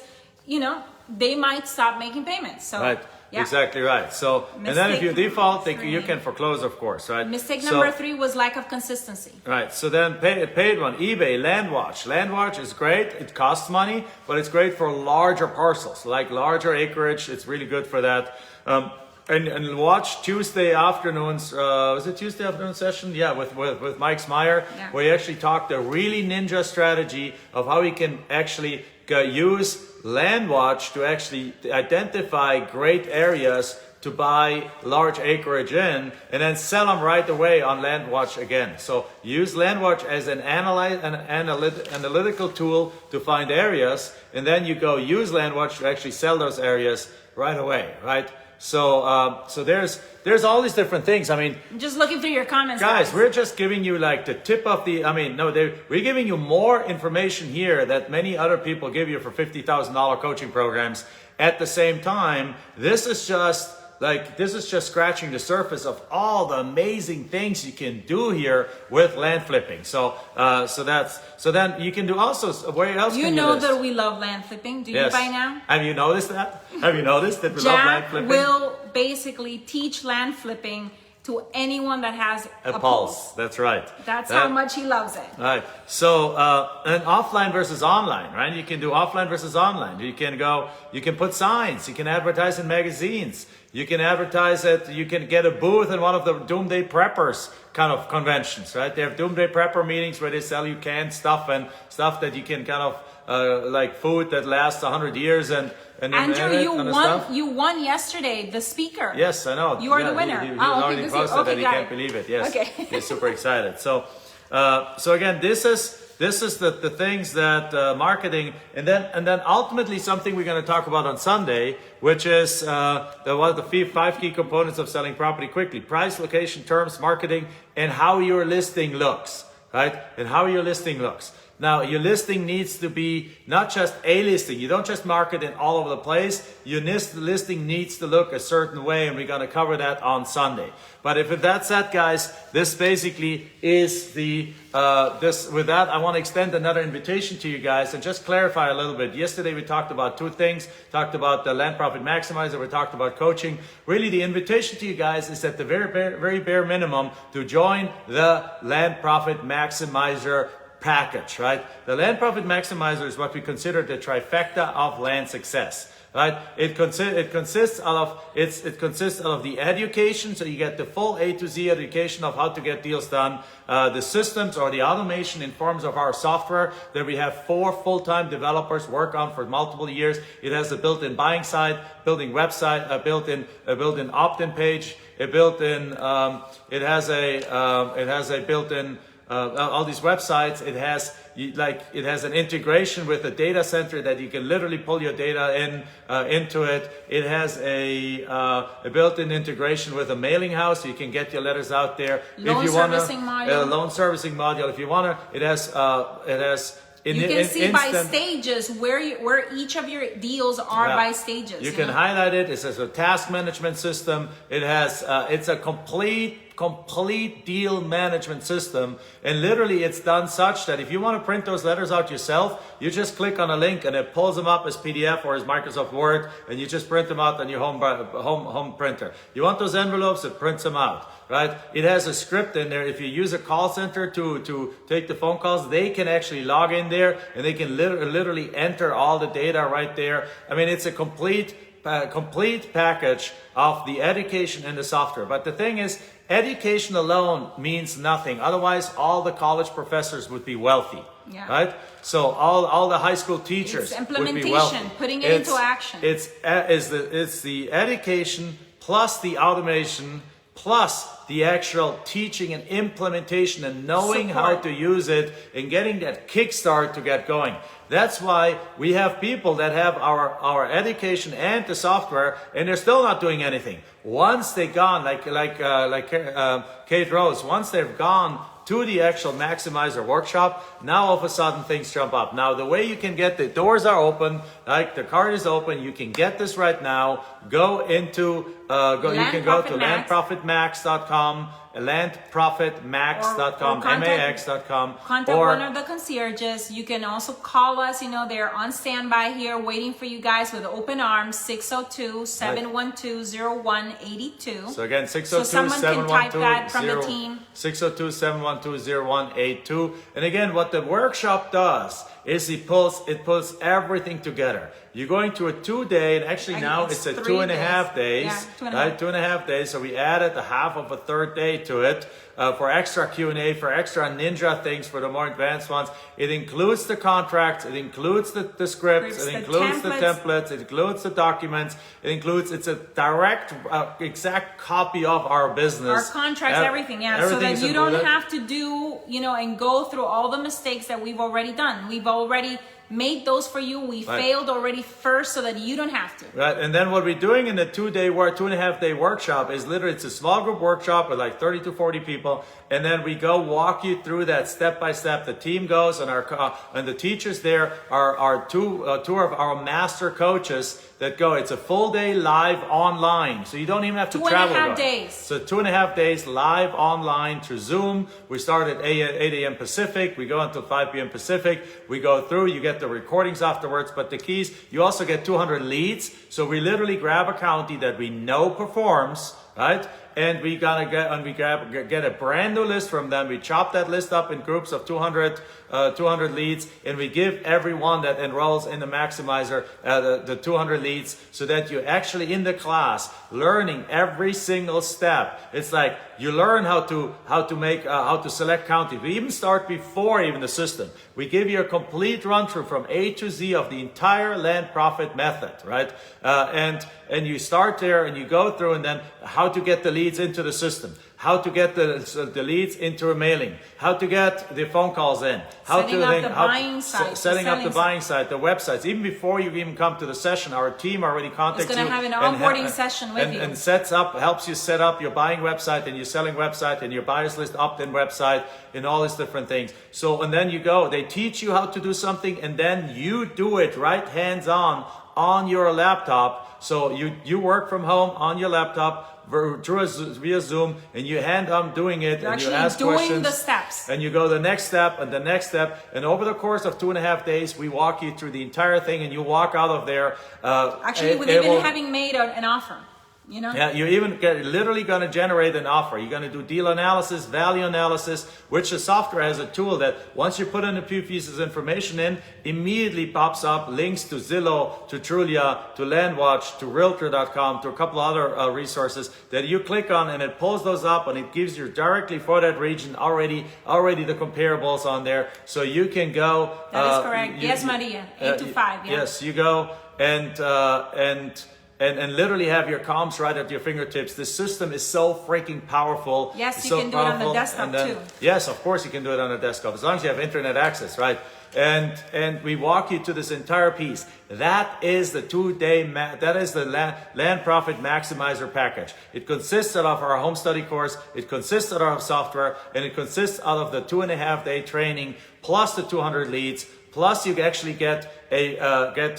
they might stop making payments. So, right. Yeah. Exactly right. So, and then if you default, you can foreclose, of course, right? Mistake number 3 was lack of consistency. Right. So then paid one, eBay, LandWatch. LandWatch is great. It costs money, but it's great for larger parcels, like larger acreage. It's really good for that. And watch Tuesday afternoons. Was it Tuesday afternoon session? Yeah, with Mike Smyer, where he actually talked a really ninja strategy of how he can actually use LandWatch to actually identify great areas to buy large acreage in and then sell them right away on LandWatch again. So use LandWatch as an analytical tool to find areas, and then you go use LandWatch to actually sell those areas right away, right? So there's all these different things. I mean, just looking through your comments, guys, we're just giving you like the tip of the. We're giving you more information here that many other people give you for $50,000 coaching programs. At the same time, this is just scratching the surface of all the amazing things you can do here with land flipping. So then you can do also. Where else? You can know list? that we love land flipping. Do you by now? Have you noticed that? Have you noticed that we love land flipping? Will basically teach land flipping to anyone that has a pulse. That's right. That's how much he loves it. Right. So, and offline versus online, right? You can do offline versus online. You can put signs. You can advertise in magazines. You can advertise it. You can get a booth in one of the Doomsday Preppers kind of conventions, right? They have Doomsday Prepper meetings where they sell you canned stuff and stuff that you can kind of, like food that lasts 100 years and Andrew, you won yesterday, the speaker. Yes, I know. You are the winner. He already posted that he can't believe it. Yes. Okay. He's super excited. So again, this is the things that marketing, and then ultimately something we're going to talk about on Sunday, which is the 5 key components of selling property quickly: price, location, terms, marketing, and how your listing looks. Right? And how your listing looks. Now, your listing needs to be not just a listing. You don't just market it all over the place. Your listing needs to look a certain way, and we're going to cover that on Sunday. But if that's that, guys, this basically is the, with that, I want to extend another invitation to you guys and just clarify a little bit. Yesterday, we talked about 2 things. Talked about the Land Profit Maximizer. We talked about coaching. Really, the invitation to you guys is at the very bare minimum to join the Land Profit Maximizer package, right? The Land Profit Maximizer is what we consider the trifecta of land success, right? It consists of the education, so you get the full A to Z education of how to get deals done, the systems or the automation in forms of our software that we have 4 full-time developers work on for multiple years. It has a built-in buying site, building website, a built-in opt-in page, it has a built-in all these websites. It has an integration with a data center that you can literally pull your data into it. It has a built-in integration with a mailing house, so you can get your letters out there. Loan servicing module. If you wanna, it has. You can see by stages where each of your deals are by stages. You can highlight it. It has a task management system. It has it's a complete deal management system, and literally it's done such that if you want to print those letters out yourself, you just click on a link and it pulls them up as PDF or as Microsoft Word, and you just print them out on your home printer. You want those envelopes, it prints them out. Right? It has a script in there. If you use a call center to take the phone calls, they can actually log in there and they can literally enter all the data right there. I mean, it's a complete package of the education and the software. But the thing is, education alone means nothing. Otherwise, all the college professors would be wealthy. Yeah. Right? So all the high school teachers would be wealthy. Implementation, putting it into action. It's the education plus the automation, plus the actual teaching and implementation and knowing how to use it and getting that kickstart to get going. That's why we have people that have our education and the software, and they're still not doing anything. Once they've gone, like Kate Rose, once they've gone to the actual Maximizer workshop, now all of a sudden things jump up. Now the way you can get, the doors are open, like the card is open, you can get this right now. Go into, you can go to landprofitmax.com, landprofitmax.com, max.com. Contact one of the concierges. You can also call us. You know, they're on standby here waiting for you guys with open arms, 602-712-0182. So again, 602-712-0182. So someone can type that from the team. 602-712-0182. And again, what the workshop does is it pulls everything together. You're going to a 2-day, and actually now it's a 2.5 days. Yeah, 2.5. Right? 2.5 days. So we added a half of a third day to it for extra Q&A, for extra ninja things, for the more advanced ones. It includes the contracts, it includes the scripts, it includes the templates, it includes the documents, it's a direct, exact copy of our business. Our contracts, everything, so that you don't have to do, and go through all the mistakes that we've already done. We've already made those for you. We failed already first so that you don't have to. Right, and then what we're doing in the 2.5 day workshop is literally, it's a small group workshop with like 30 to 40 people, and then we go walk you through that step by step. The team goes, and the teachers there are two of our master coaches that go. It's a full day live online, so you don't even have to travel. 2.5 days. So 2.5 days live online through Zoom. We start at 8 a.m. Pacific. We go until 5 p.m. Pacific. We go through. You get the recordings afterwards, but the keys, you also get 200 leads. So we literally grab a county that we know performs, right? And we get a brand new list from them. We chop that list up in groups of 200 leads, and we give everyone that enrolls in the Maximizer the 200 leads, so that you're actually in the class learning every single step. It's like you learn how to select counties. We even start before even the system. We give you a complete run through from A to Z of the entire land profit method, right? And you start there and you go through, and then how to get the leads into the system, how to get the leads into a mailing, how to get the phone calls in, setting up the buying site, the websites. Even before you even come to the session, our team already contacts you. It's going to have an onboarding session with you. And helps you set up your buying website and your selling website and your buyers list opt-in website and all these different things. So, and then you go, they teach you how to do something, and then you do it right hands-on on your laptop. So you work from home on your laptop via Zoom, and you hand on doing it. You're and you actually ask doing questions, the steps. and you go the next step and the next step. And over the course of 2.5 days, we walk you through the entire thing, and you walk out of there. Actually, with even having made an offer. Yeah, you're even literally going to generate an offer. You're going to do deal analysis, value analysis, which the software has a tool that once you put in a few pieces of information in, immediately pops up links to Zillow, to Trulia, to LandWatch, to Realtor.com, to a couple other resources that you click on, and it pulls those up, and it gives you directly for that region already the comparables on there, so you can go. That is correct. Yes, Maria. 8 to 5. Yeah. Yes, you go and literally have your comms right at your fingertips. The system is so freaking powerful. Yes, you can do it on the desktop too. Yes, of course you can do it on the desktop, as long as you have internet access, right? And we walk you to this entire piece. That is the 2-day, that is the Land Profit Maximizer package. It consists of our home study course, it consists of our software, and it consists out of the 2.5 day training, plus the 200 leads, plus you actually get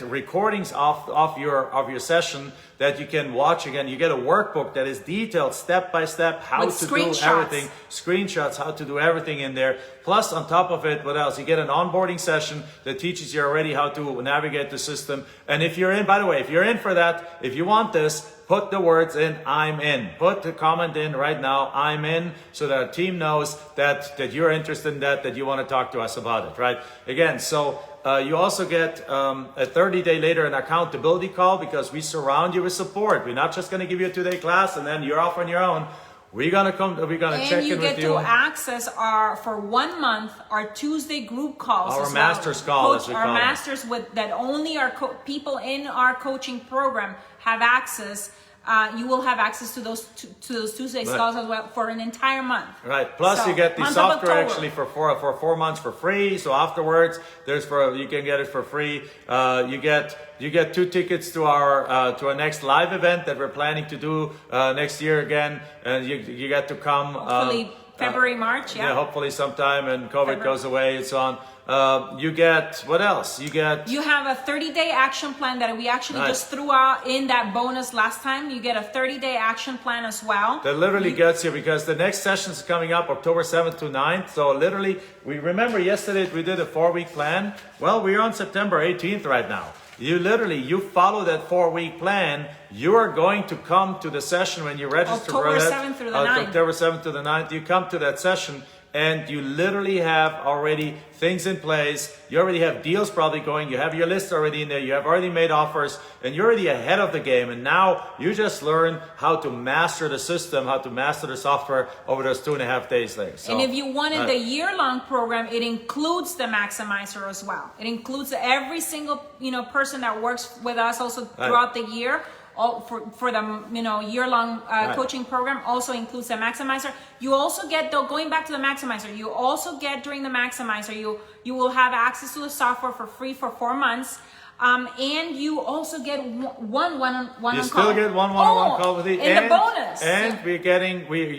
recordings of your session that you can watch again. You get a workbook that is detailed step by step how to do everything, screenshots, how to do everything in there. Plus on top of it, what else? You get an onboarding session that teaches you already how to navigate the system. And if you're in, by the way, if you're in for that, if you want this, put the words in, I'm in. Put the comment in right now, I'm in, so that our team knows that you're interested in that you want to talk to us about it, right? Again, so you also get a 30-day later an accountability call, because we surround you with support. We're not just going to give you a 2-day class and then you're off on your own. We're going to check in with you. And you get to access for 1 month, our Tuesday group calls. Our master's call, as we call it. Our masters that only our people in our coaching program have access. you will have access to those Tuesday stalls as well for an entire month. Right. Plus, So, you get the month of software October. actually for 4 months for free. So afterwards, you can get it for free. You get 2 tickets to our next live event that we're planning to do next year again, and you get to come. Hopefully February, March. Yeah, hopefully sometime, and COVID goes away and so on. You get, what else? You have a 30-day action plan that we actually just threw out in that bonus last time. You get a 30-day action plan as well. That literally gets you, because the next session is coming up October 7th to 9th. So literally, we remember yesterday we did a 4-week plan. Well, we're on September 18th right now. You follow that 4-week plan, you are going to come to the session when you register for October that. 7th through the 9th. October 7th to the 9th, you come to that session, and you literally have already things in place. You already have deals probably going. You have your list already in there. You have already made offers, and you're already ahead of the game. And now you just learn how to master the system, how to master the software over those 2.5 days later. So, and if you wanted the year-long program, it includes the maximizer as well. It includes every single person that works with us also throughout the year. All for the year-long coaching program also includes the maximizer. You also get, though, going back to the maximizer, you also get during the maximizer, you will have access to the software for free for 4 months. And you also get one-on-one call. You still get one-on-one call with it. And the bonus. And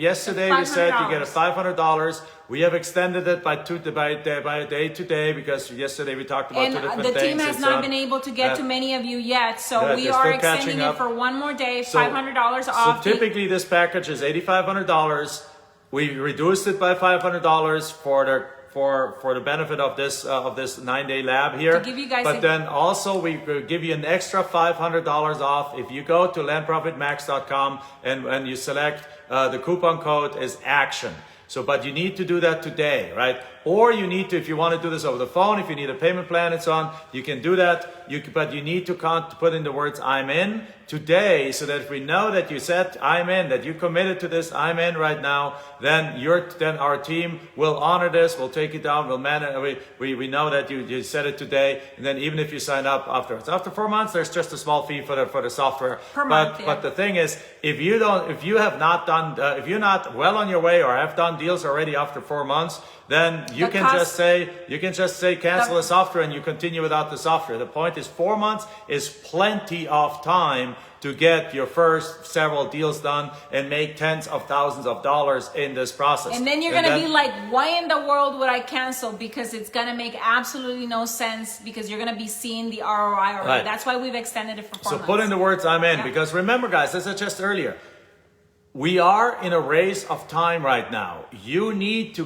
yesterday we said you get a $500. We have extended it by a day today, because yesterday we talked about 2 different things. And the team has not been able to get to many of you yet, so we are extending it for one more day, $500 off. So typically this package is $8,500. We reduced it by $500 for the benefit of this 9-day lab here. To give you guys then also we give you an extra $500 off if you go to landprofitmax.com and you select the coupon code is ACTION. So, but you need to do that today, right? Or you need to, if you want to do this over the phone, if you need a payment plan and so on, you can do that. But you need to put in the words "I'm in" today, so that if we know that you said "I'm in," that you committed to this "I'm in" right now, then our team will honor this. We'll take it down. We'll manage. We know that you said it today, and then even if you sign up afterwards, after 4 months, there's just a small fee for the software per month. But the thing is, if you're not well on your way or have done deals already after 4 months, then you can just say cancel the software and you continue without the software. The point is 4 months is plenty of time to get your first several deals done and make tens of thousands of dollars in this process. And then you're going to be like, why in the world would I cancel? Because it's going to make absolutely no sense, because you're going to be seeing the ROI already. Right. That's why we've extended it for 4 months. So put in the words "I'm in," because remember, guys, as I just earlier, we are in a race of time right now. You need to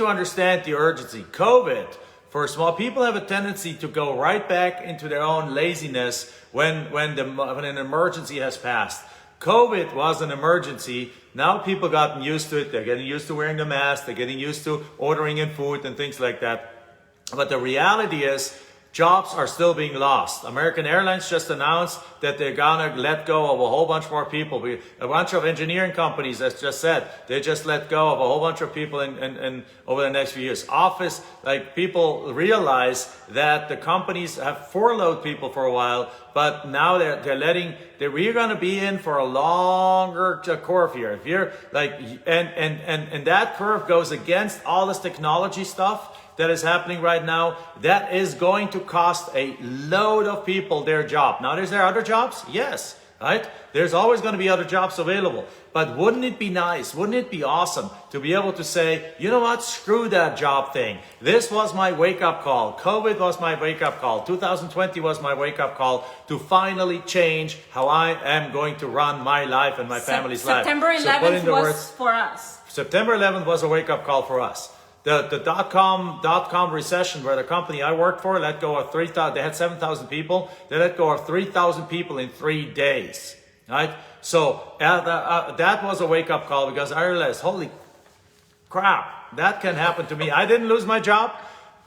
understand the urgency. COVID, for small people, have a tendency to go right back into their own laziness when an emergency has passed. COVID was an emergency. Now people gotten used to it. They're getting used to wearing the mask. They're getting used to ordering in food and things like that. But the reality is, jobs are still being lost. American Airlines just announced that they're gonna let go of a whole bunch more people. A bunch of engineering companies, as just said, they just let go of a whole bunch of people in over the next few years. People realize that the companies have furloughed people for a while, but now we're gonna be in for a longer curve here. If you're and that curve goes against all this technology stuff that is happening right now. That is going to cost a load of people their job. Now, is there other jobs? Yes, right? There's always going to be other jobs available. But wouldn't it be nice? Wouldn't it be awesome to be able to say, you know what? Screw that job thing. This was my wake-up call. COVID was my wake-up call. 2020 was my wake-up call to finally change how I am going to run my life and my family's life. September 11th was for us. September 11th was a wake-up call for us. The dot-com recession, where the company I worked for let go of 3,000, they had 7,000 people. They let go of 3,000 people in 3 days, right? So that was a wake-up call, because I realized, holy crap, that can happen to me. I didn't lose my job,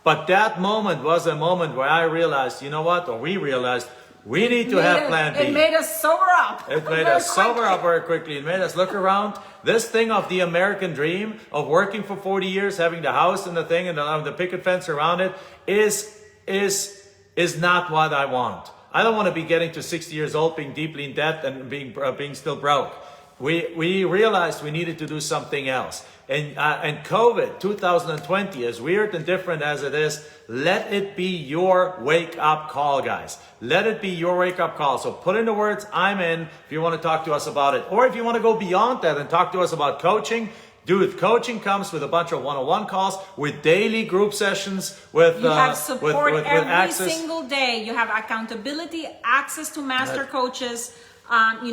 but that moment was a moment where I realized, you know what, or we realized, we need to have plan B. It made us sober up. It made us sober up very quickly. It made us look around. This thing of the American dream of working for 40 years, having the house and the thing and the picket fence around it is not what I want. I don't want to be getting to 60 years old, being deeply in debt and being still broke. We realized we needed to do something else. And COVID 2020, as weird and different as it is, let it be your wake-up call, guys. Let it be your wake-up call. So put in the words, I'm in, if you want to talk to us about it. Or if you want to go beyond that and talk to us about coaching, dude, coaching comes with a bunch of one-on-one calls, with daily group sessions, with you have support with every access. single day. You have accountability, access to master coaches,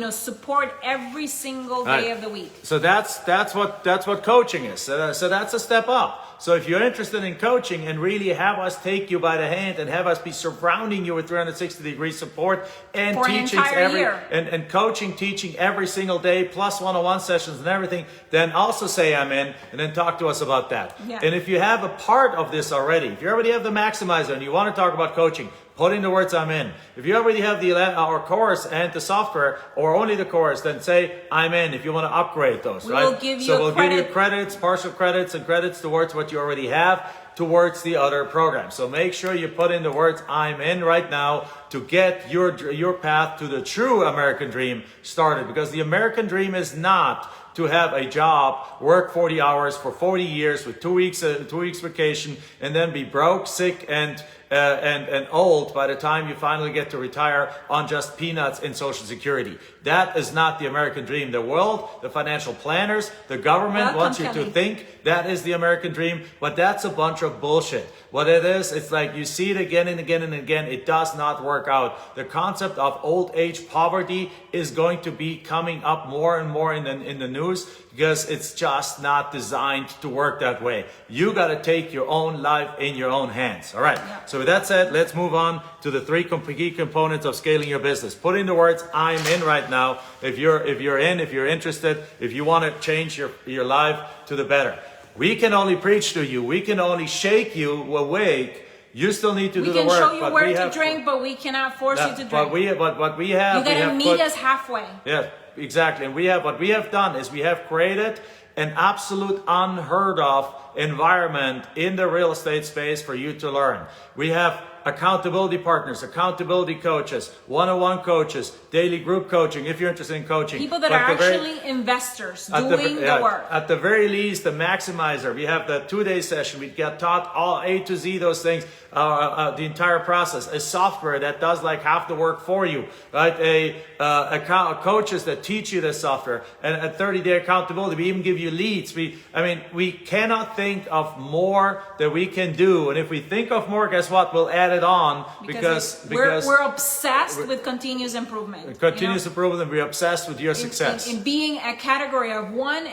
support every single day of the week. So that's what coaching is. So that's a step up. So if you're interested in coaching and really have us take you by the hand and have us be surrounding you with 360-degree support and For an teachings entire year. and coaching, teaching every single day, plus one-on-one sessions and everything, then also say I'm in, and then talk to us about that. Yeah. And if you have a part of this already, if you already have the Maximizer and you want to talk about coaching, put in the words I'm in. If you already have our course and the software, or only the course, then say I'm in if you want to upgrade those, right? We'll give you so we'll credit. give you credits, partial credits, and credits towards what you already have towards the other program. So make sure you put in the words I'm in right now to get your path to the true American dream started. Because the American dream is not to have a job, work 40 hours for 40 years with 2 weeks vacation, and then be broke, sick, and old by the time you finally get to retire on just peanuts in Social Security. That is not the American dream. The world, the financial planners, the government wants you to think that is the American dream, but that's a bunch of bullshit. What it is, it's like you see it again and again and again. It does not work out. The concept of old age poverty is going to be coming up more and more in the news, because it's just not designed to work that way. You got to take your own life in your own hands. All right. Yeah. So with that said, let's move on to the three key components of scaling your business. Put in the words I'm in right now. If you're interested, if you want to change your life to the better. We can only preach to you. We can only shake you awake. You still need to do the work. We can show you where to drink, but we cannot force you to drink. But what we have, you gotta meet us halfway. Yeah, exactly. And what we have done is we have created an absolute unheard of environment in the real estate space for you to learn. We have accountability partners, accountability coaches, one-on-one coaches, daily group coaching, if you're interested in coaching. People that are actually investors doing the work. At the very least, the Maximizer. We have the 2-day session. We get taught all A to Z, those things, the entire process. A software that does like half the work for you, right? Coaches that teach you the software, and a 30-day accountability. We even give you leads. We cannot think of more that we can do. And if we think of more, guess what? We'll add it on because we're obsessed with continuous improvement. Continuous improvement, and we're obsessed with your success. In being a category of one,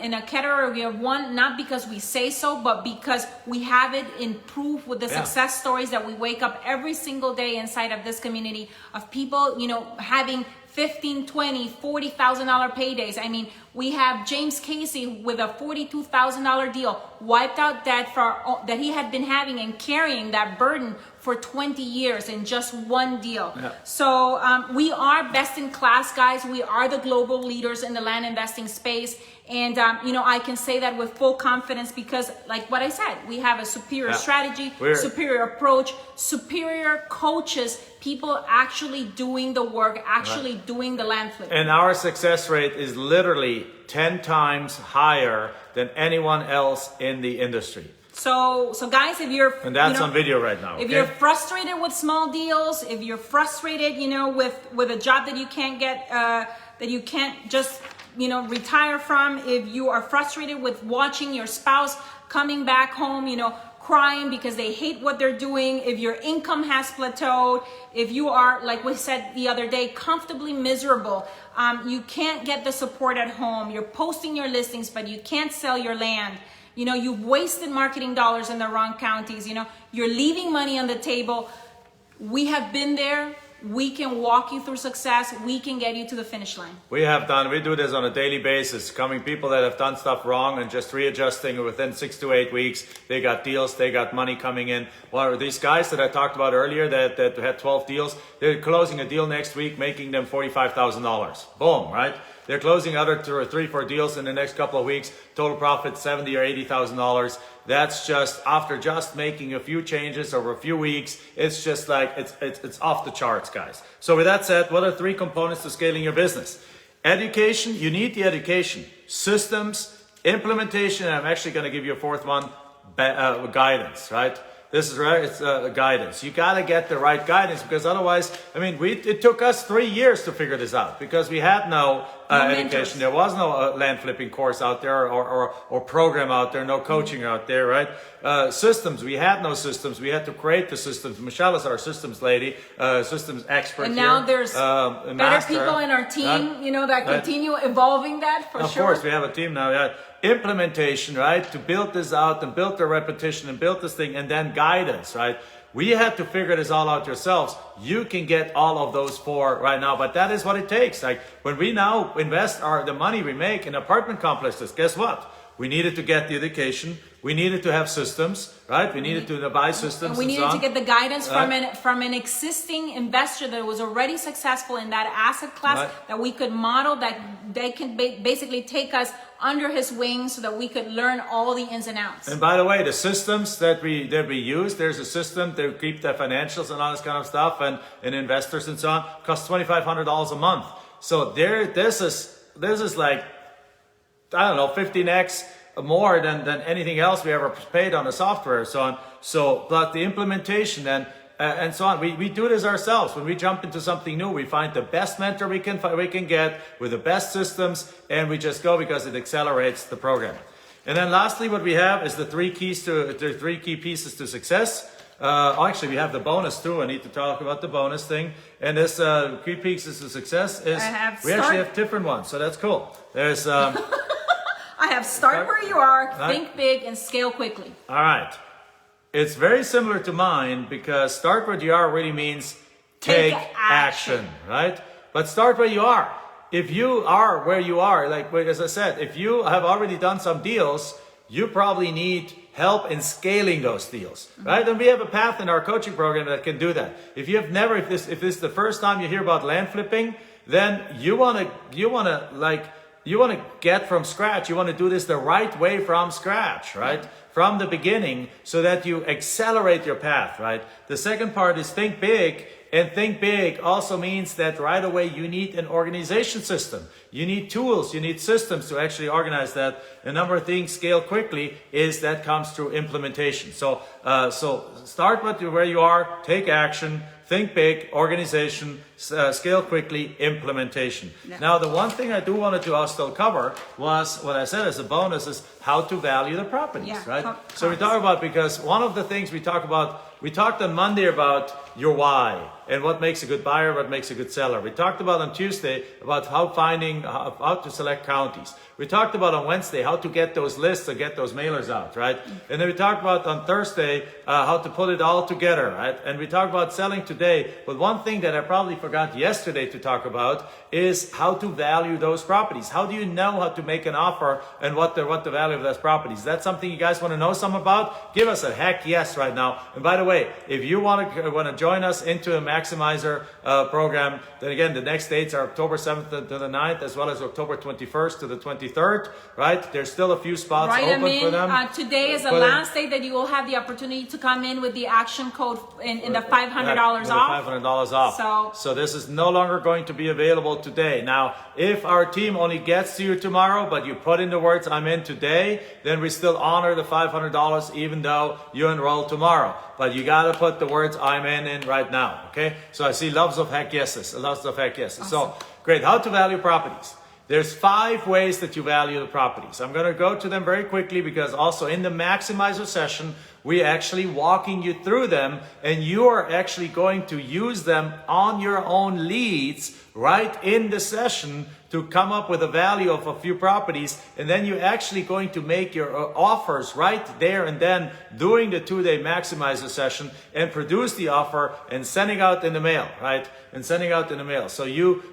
not because we say so, but because we have it in proof with the success stories that we wake up every single day inside of this community of people, having $15,000, $20,000, $40,000 paydays. We have James Casey with a $42,000 deal, wiped out debt that he had been having and carrying that burden for 20 years in just one deal. Yeah. So we are best in class, guys. We are the global leaders in the land investing space. And, I can say that with full confidence because, like what I said, we have a superior strategy, superior approach, superior coaches, people actually doing the work, actually doing the land flip. And our success rate is literally 10 times higher than anyone else in the industry. So guys, if you're... And that's on video right now. If you're frustrated with small deals, if you're frustrated, with a job that you can't get, that you can't just... retire from, if you are frustrated with watching your spouse coming back home, crying because they hate what they're doing, if your income has plateaued, if you are, like we said the other day, comfortably miserable, you can't get the support at home, you're posting your listings, but you can't sell your land, you've wasted marketing dollars in the wrong counties, you're leaving money on the table. We have been there. We can walk you through success. We can get you to the finish line. We do this on a daily basis, coming people that have done stuff wrong and just readjusting within 6 to 8 weeks. They got deals, they got money coming in. Well, these guys that I talked about earlier that had 12 deals, they're closing a deal next week, making them $45,000. Boom, right? They're closing other 3 or 4 deals in the next couple of weeks. Total profit $70,000 or $80,000. that's just after just making a few changes over a few weeks, it's just like, it's off the charts, guys. So with that said, what are 3 components to scaling your business? Education, you need the education. Systems, implementation, and I'm actually going to give you a 4th one, guidance, right? This is right, it's guidance. You got to get the right guidance, because otherwise, I mean, it took us 3 years to figure this out, because we had no education. There was no land flipping course out there or program out there, no coaching out there, right? Systems, we had no systems. We had to create the systems. Michelle is our systems lady, systems expert. And here. now there's better master, people in our team, that continue evolving that for sure. Of course, we have a team now. Yeah. Implementation, right? To build this out and build the repetition and build this thing, and then guidance, right? We had to figure this all out yourselves. You can get all of those 4 right now, but that is what it takes. Like when we now invest the money we make in apartment complexes, guess what? We needed to get the education. We needed to have systems, right? We needed to buy systems. And we needed to get the guidance from an existing investor that was already successful in that asset class, that we could model, that they can basically take us under his wing so that we could learn all the ins and outs. And by the way, the systems that we use, there's a system to keep the financials and all this kind of stuff, and investors and so on, costs $2,500 a month. So this is like, I don't know, 15x more than anything else we ever paid on the software and so on. So, but the implementation and so on, we do this ourselves. When we jump into something new, we find the best mentor we can get with the best systems, and we just go, because it accelerates the program. And then lastly, what we have is the 3 key pieces to success. Actually, we have the bonus too. I need to talk about the bonus thing. And this 3 pieces to success is we actually have different ones, so that's cool. There's I have start where you are, think big, and scale quickly. All right. It's very similar to mine, because start where you are really means take action, right? But start where you are. If you are where you are, like as I said, if you have already done some deals, you probably need help in scaling those deals, right? And we have a path in our coaching program that can do that. If you have never, if this is the first time you hear about land flipping, then you want to get from scratch. You want to do this the right way from scratch, right? From the beginning, so that you accelerate your path, right? The second part is think big. And think big also means that right away you need an organization system. You need tools, you need systems to actually organize that. A number of things scale quickly that comes through implementation. So start with where you are, take action, think big, organization, scale quickly, implementation. Yeah. Now, the one thing I do want to still cover was what I said as a bonus is how to value the properties, right? So we talk about, because one of the things we talked on Monday about your why and what makes a good buyer, what makes a good seller. We talked about on Tuesday about how to select counties. We talked about on Wednesday how to get those lists and get those mailers out, right? And then we talked about on Thursday how to put it all together, right? And we talked about selling today. But one thing that I probably forgot yesterday to talk about is how to value those properties. How do you know how to make an offer and what the value of those properties? Is that something you guys want to know some about? Give us a heck yes right now. And by the way, if you want to join us into a Maximizer program, then again, the next dates are October 7th to the 9th, as well as October 21st to the 23rd, right? There's still a few spots open for them. Today is the last day that you will have the opportunity to come in with the action code in the $500 off. $500 off. So this is no longer going to be available today. Now, if our team only gets to you tomorrow, but you put in the words "I'm in" today, then we still honor the $500 even though you enroll tomorrow. But you got to put the words "I'm in" right now, okay? So I see loves of heck yeses, loves of heck yeses. Awesome. So great. How to value properties. There's 5 ways that you value the properties. I'm going to go to them very quickly, because also in the Maximizer session, we're actually walking you through them, and you are actually going to use them on your own leads right in the session to come up with a value of a few properties. And then you're actually going to make your offers right there and then during the 2-day Maximizer session, and produce the offer and sending out in the mail, right? And sending out in the mail. So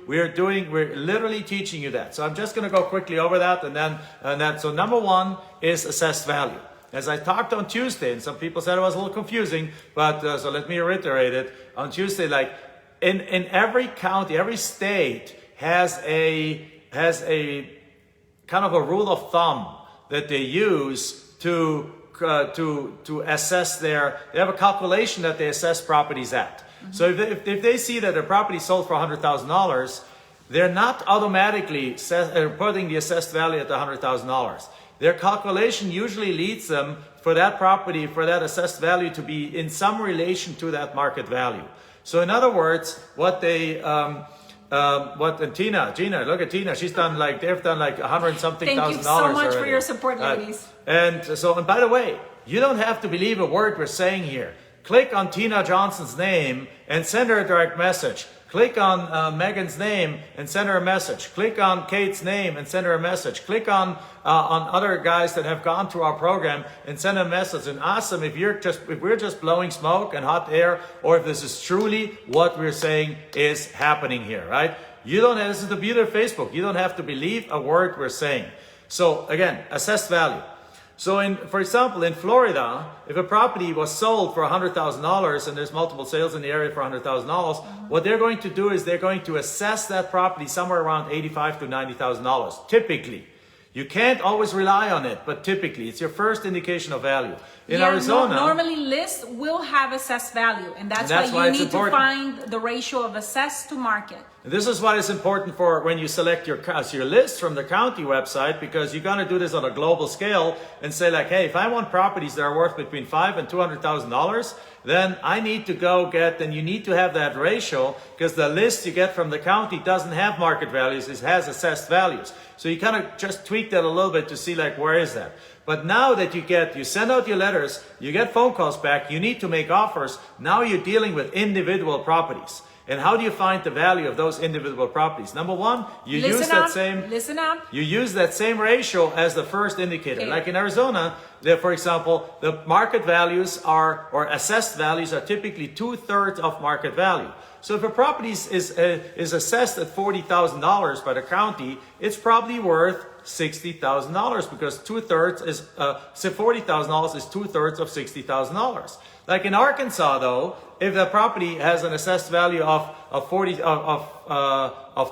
we're literally teaching you that. So I'm just going to go quickly over that So number 1 is assessed value. As I talked on Tuesday, and some people said it was a little confusing, but so let me reiterate it. On Tuesday, like in every county, every state has a kind of a rule of thumb that they use to to assess they have a calculation that they assess properties at. So if they see that a property sold for $100,000, they're not automatically putting the assessed value at the $100,000. Their calculation usually leads them for that property, for that assessed value to be in some relation to that market value. So in other words, what they Gina, look at Tina. They've done like $100-something thousand. Thank you so much already. for your support, ladies. And by the way, you don't have to believe a word we're saying here. Click on Tina Johnson's name and send her a direct message. Click on Megan's name and send her a message. Click on Kate's name and send her a message. Click on other guys that have gone through our program and send a message and ask them if we're just blowing smoke and hot air, or if this is truly what we're saying is happening here, right? This is the beauty of Facebook. You don't have to believe a word we're saying. So again, assessed value. So for example, in Florida, if a property was sold for $100,000 and there's multiple sales in the area for $100,000, what they're going to do is they're going to assess that property somewhere around $85,000 to $90,000, typically. You can't always rely on it, but typically it's your first indication of value. In Arizona, normally lists will have assessed value, and that's why you need to find the ratio of assessed to market. And this is why it's important for when you select your list from the county website, because you're going to do this on a global scale and say like, hey, if I want properties that are worth between $500,000 and $200,000, then I need to you need to have that ratio, because the list you get from the county doesn't have market values, it has assessed values. So you kind of just tweak that a little bit to see like, where is that? But now that you send out your letters, you get phone calls back, you need to make offers, now you're dealing with individual properties. And how do you find the value of those individual properties? Number one, you use that same ratio as the first indicator. Okay. Like in Arizona, for example, the market values or assessed values are typically 2/3 of market value. So if a property is assessed at $40,000 by the county, it's probably worth $60,000, because 2/3 is $40,000 is 2/3 of $60,000. Like in Arkansas, though, if the property has an assessed value of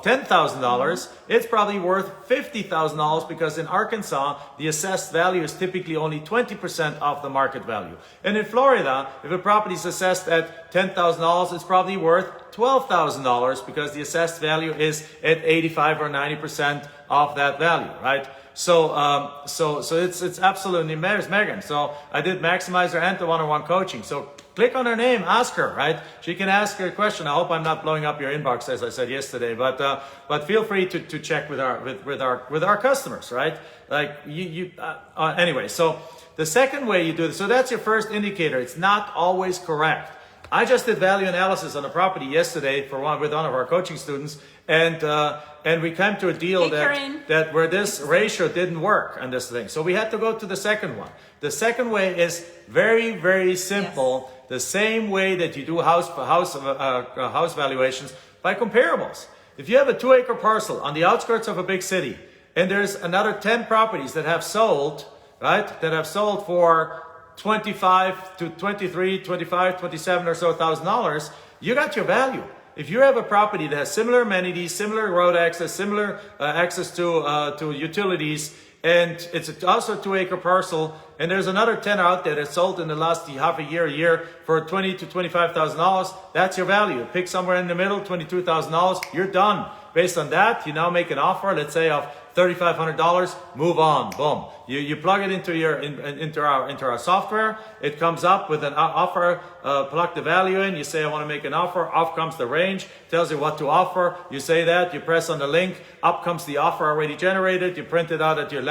$10,000, it's probably worth $50,000, because in Arkansas the assessed value is typically only 20% of the market value. And in Florida, if a property is assessed at $10,000, it's probably worth $12,000, because the assessed value is at 85 or 90% of that value, right? So it's absolutely Megan. So I did Maximizer and the one-on-one coaching. So click on her name, ask her, right? She can ask her a question. I hope I'm not blowing up your inbox, as I said yesterday, but feel free to check with our customers, right? Like anyway. So the second way you do this, so that's your first indicator. It's not always correct. I just did value analysis on a property yesterday with one of our coaching students, and we came to a deal that where this ratio didn't work on this thing. So we had to go to the second one. The second way is very, very simple. Yes. The same way that you do house valuations, by comparables. If you have a 2-acre parcel on the outskirts of a big city, and there's another 10 properties that have sold, right? That have sold for $25,000 to $23,000, $25,000, $27,000 or so $1,000, you got your value. If you have a property that has similar amenities, similar road access, similar access to utilities, and it's also a 2-acre parcel, and there's another 10 out there that sold in the last half a year for $20,000 to $25,000, that's your value. Pick somewhere in the middle, $22,000, you're done. Based on that, you now make an offer, let's say of $3,500, move on, boom. You plug it into our software. It comes up with an offer. Plug the value in. You say I want to make an offer. Off comes the range. Tells you what to offer. You say that. You press on the link. Up comes the offer already generated. You print it out at your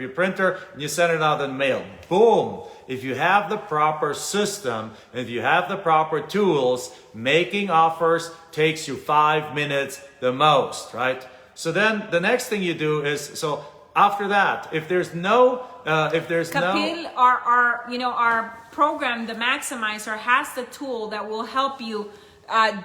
printer, and you send it out in the mail. Boom. If you have the proper system, if you have the proper tools, making offers takes you 5 minutes the most, right? So then the next thing you do is, so after that, Kapil, our program, the Maximizer, has the tool that will help you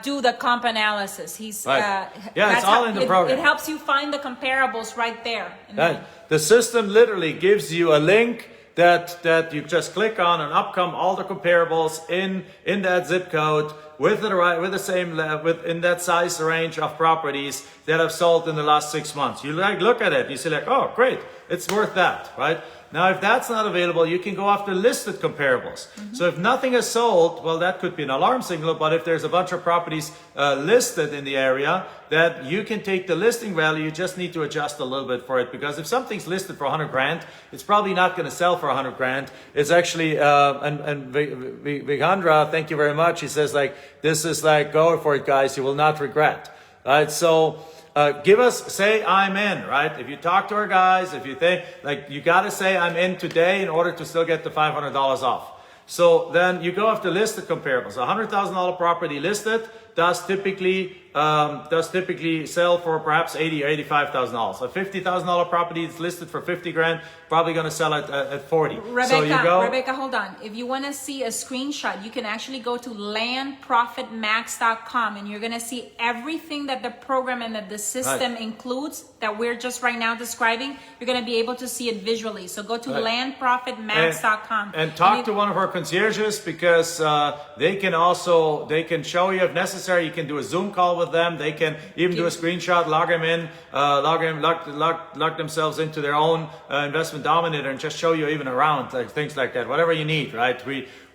do the comp analysis. It's all in the program. It helps you find the comparables right there. Right. The system literally gives you a link that you just click on, and up come all the comparables in that zip code with in that size range of properties that have sold in the last 6 months. You look at it, you say like, oh great, it's worth that, right? Now, if that's not available, you can go after listed comparables. So if nothing is sold, well, that could be an alarm signal, but if there's a bunch of properties listed in the area, that you can take the listing value, you just need to adjust a little bit for it, because if something's listed for 100 grand, it's probably not going to sell for 100 grand. It's actually, and Vigandra, thank you very much. He says, like, this is like, go for it, guys. You will not regret. Right? So, say I'm in, right? If you talk to our guys, if you think, like, you got to say I'm in today in order to still get the $500 off. So then you go after listed comparables. A $100,000 property listed does typically sell for perhaps $80,000 or $85,000. A $50,000 property is listed for 50 grand, probably going to sell at 40. Rebecca, hold on. If you want to see a screenshot, you can actually go to landprofitmax.com, and you're going to see everything that the program and that the system includes that we're just right now describing. You're going to be able to see it visually. So go to landprofitmax.com and talk to one of our concierges, because they can show you if necessary. You can do a Zoom call with them. They can even do a screenshot, log them in, log themselves into their own investment dominator, and just show you even around, like things like that, whatever you need, right?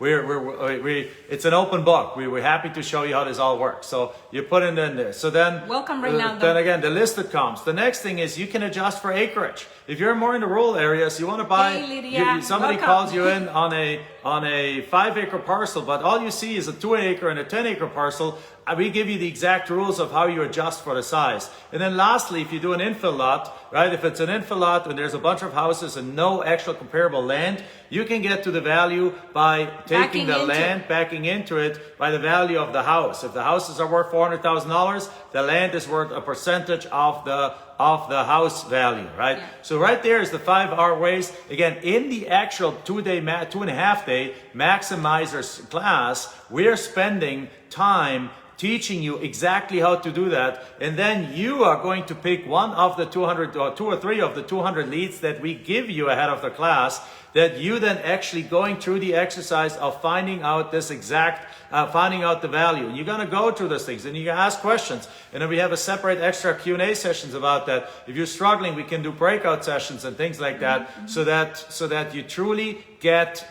It's an open book. We're happy to show you how this all works. So you put it in there. So then, welcome right now. Then again, the listed comes. The next thing is you can adjust for acreage. If you're more in the rural areas, you want to buy. Hey, Lydia, somebody calls you in on a 5-acre parcel, but all you see is a 2-acre and a 10-acre parcel. We give you the exact rules of how you adjust for the size. And then lastly, if you do an infill lot, right? If it's an infill lot and there's a bunch of houses and no actual comparable land, you can get to the value by taking the land, backing into it by the value of the house. If the houses are worth $400,000, the land is worth a percentage of the house value, right? Yeah. So right there is the 5 ways. Again, in the actual 2.5 day maximizers class, we're spending time teaching you exactly how to do that, and then you are going to pick one of the 200 or 2 or 3 of the 200 leads that we give you ahead of the class, that you then actually going through the exercise of finding out this exact, finding out the value. And you're going to go through those things and you can ask questions. And then we have a separate extra Q&A sessions about that. If you're struggling, we can do breakout sessions and things like that, so that you truly get,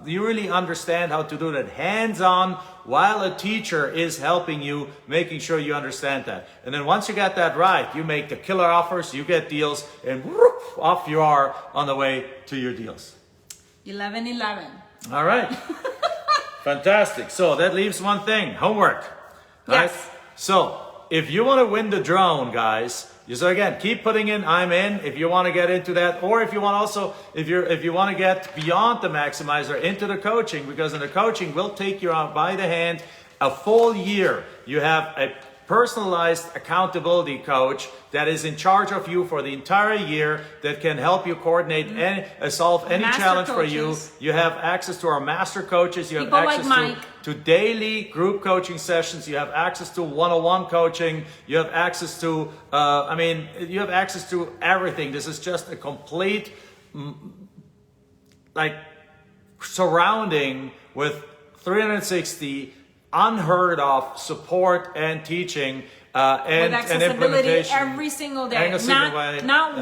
you really understand how to do that hands-on, while a teacher is helping you, making sure you understand that. And then once you get that right, you make the killer offers, you get deals, and whoop, off you are on the way to your deals. 11-11. All right. Fantastic. So that leaves one thing, homework. Right? Yes. So if you want to win the drone, guys, so again, keep putting in I'm in if you want to get into that, or if you want also, if you want to get beyond the maximizer into the coaching, because in the coaching we'll take you out by the hand a full year. You have a personalized accountability coach that is in charge of you for the entire year, that can help you coordinate and solve any challenge for you. You have access to our master coaches. You have access to daily group coaching sessions. You have access to one-on-one coaching. You have access to, you have access to everything. This is just a complete, surrounding with 360 unheard of support and teaching and implementation every single day, not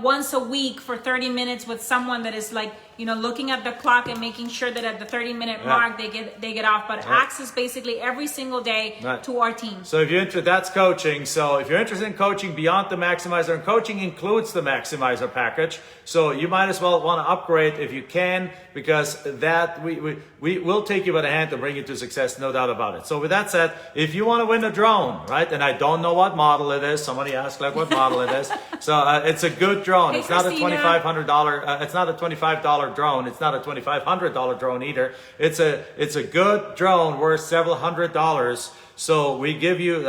once a week for 30 minutes with someone that is looking at the clock and making sure that at the 30-minute mark they get off, but access basically every single day to our team. So if you're interested, that's coaching. So if you're interested in coaching beyond the maximizer, and coaching includes the maximizer package, so you might as well want to upgrade if you can, because that we will take you by the hand and bring you to success, no doubt about it. So with that said, if you want to win a drone, right? And I don't know what model it is. Somebody asked what model it is. So it's a good drone. Hey, it's not Christina. $2,500. It's not a $25 drone. It's not a $2,500 drone either. It's a good drone worth several $100s. So we give you,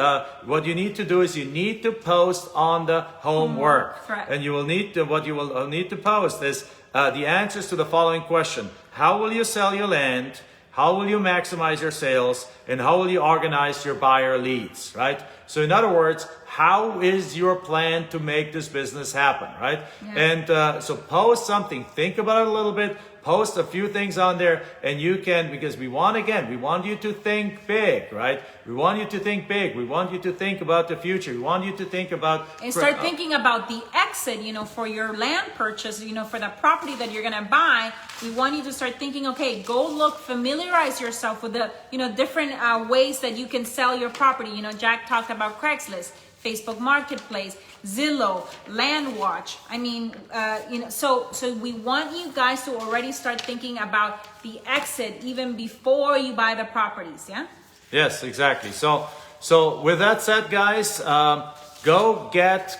what you need to do is you need to post on the homework. Correct. And what you will need to post is the answers to the following question. How will you sell your land? How will you maximize your sales? And how will you organize your buyer leads, right? So in other words, how is your plan to make this business happen, right? And so post something, think about it a little bit, post a few things on there, and you can, because we want you to think big, right? We want you to think big. We want you to think about the future. We want you to think about... And start thinking about the exit, for your land purchase, for the property that you're going to buy. We want you to start thinking, okay, go look, familiarize yourself with the, different ways that you can sell your property. Jack talked about Craigslist, Facebook Marketplace, Zillow, LandWatch. I mean, so we want you guys to already start thinking about the exit even before you buy the properties, yeah? Yes, exactly. So with that said, guys, go get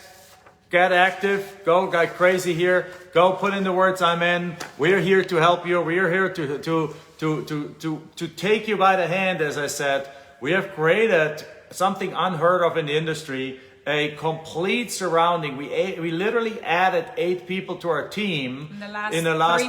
active, go get crazy here, go put in the words I'm in. We're here to help you. We're here to take you by the hand, as I said. We have created something unheard of in the industry, a complete surrounding. We literally added 8 people to our team in the last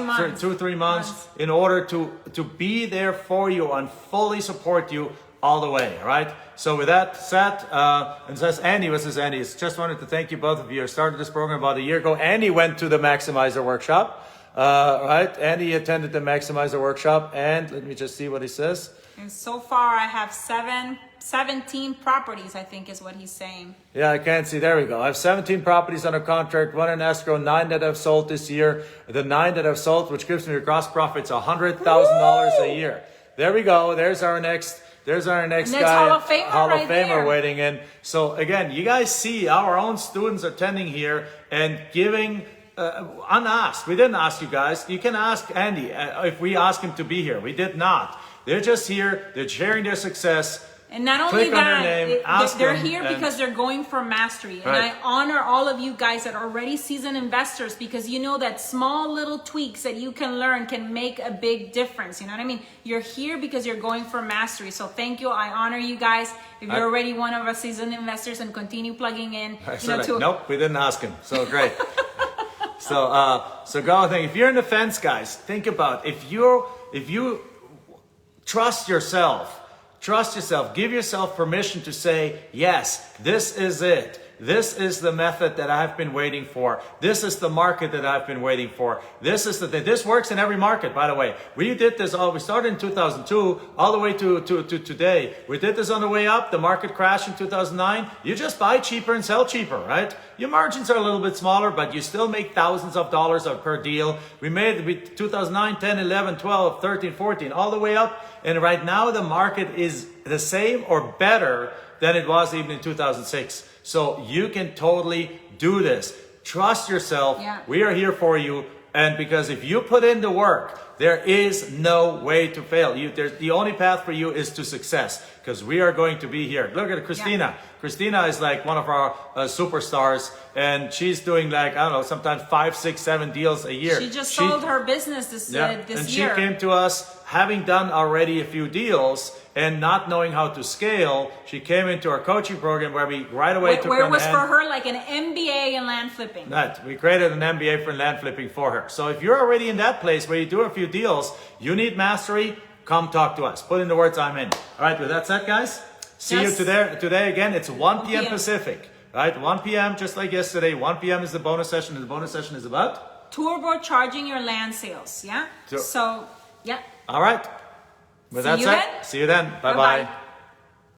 3 months in order to be there for you and fully support you all the way, right? So with that said, and says Andy, what says Andy? Just wanted to thank you both of you. I started this program about a year ago. Andy went to the Maximizer workshop, right? Andy attended the Maximizer workshop, and let me just see what he says. And so far I have 17 properties, I think is what he's saying. Yeah, I can't see. There we go. I have 17 properties under contract, 1 in escrow, 9 that I've sold this year. The 9 that I've sold, which gives me a gross profits $100,000 a year. There we go. There's our next guy, Hall of Famer waiting in. So again, you guys see our own students attending here and giving unasked. We didn't ask you guys. You can ask Andy if we asked him to be here. We did not. They're just here. They're sharing their success. And not only that, they're here because they're going for mastery. And right. I honor all of you guys that are already seasoned investors, because you know that small little tweaks that you can learn can make a big difference. You know what I mean? You're here because you're going for mastery. So thank you. I honor you guys. If you're already one of our seasoned investors, and continue plugging in. Nope, we didn't ask him. So great. So go think. If you're in the fence, guys, think about if you trust yourself. Trust yourself. Give yourself permission to say, yes, this is it. This is the method that I've been waiting for. This is the market that I've been waiting for. This works in every market, by the way. We did this we started in 2002 all the way to today. We did this on the way up. The market crashed in 2009. You just buy cheaper and sell cheaper, right? Your margins are a little bit smaller, but you still make thousands of dollars per deal. We made 2009, 10, 11, 12, 13, 14, all the way up. And right now the market is the same or better than it was even in 2006. So you can totally do this. Trust yourself. Yeah. We are here for you. And because if you put in the work, there is no way to fail. The only path for you is to success, because we are going to be here. Look at Christina. Yeah. Christina is like one of our superstars, and she's doing like, I don't know, sometimes 5, 6, 7 deals a year. She just sold her business this year. And she came to us having done already a few deals and not knowing how to scale. She came into our coaching program where we right away took her where it was for her like an MBA in land flipping. We created an MBA for land flipping for her. So if you're already in that place where you do a few deals, you need mastery, come talk to us. Put in the words I'm in. All right, with that said, guys, see you today again. It's 1 p.m. Pacific, right? 1 p.m. just like yesterday. 1 p.m. is the bonus session. And the bonus session is about? Turbocharging your land sales, yeah? So, yeah. All right. With that said, see you then. Bye-bye.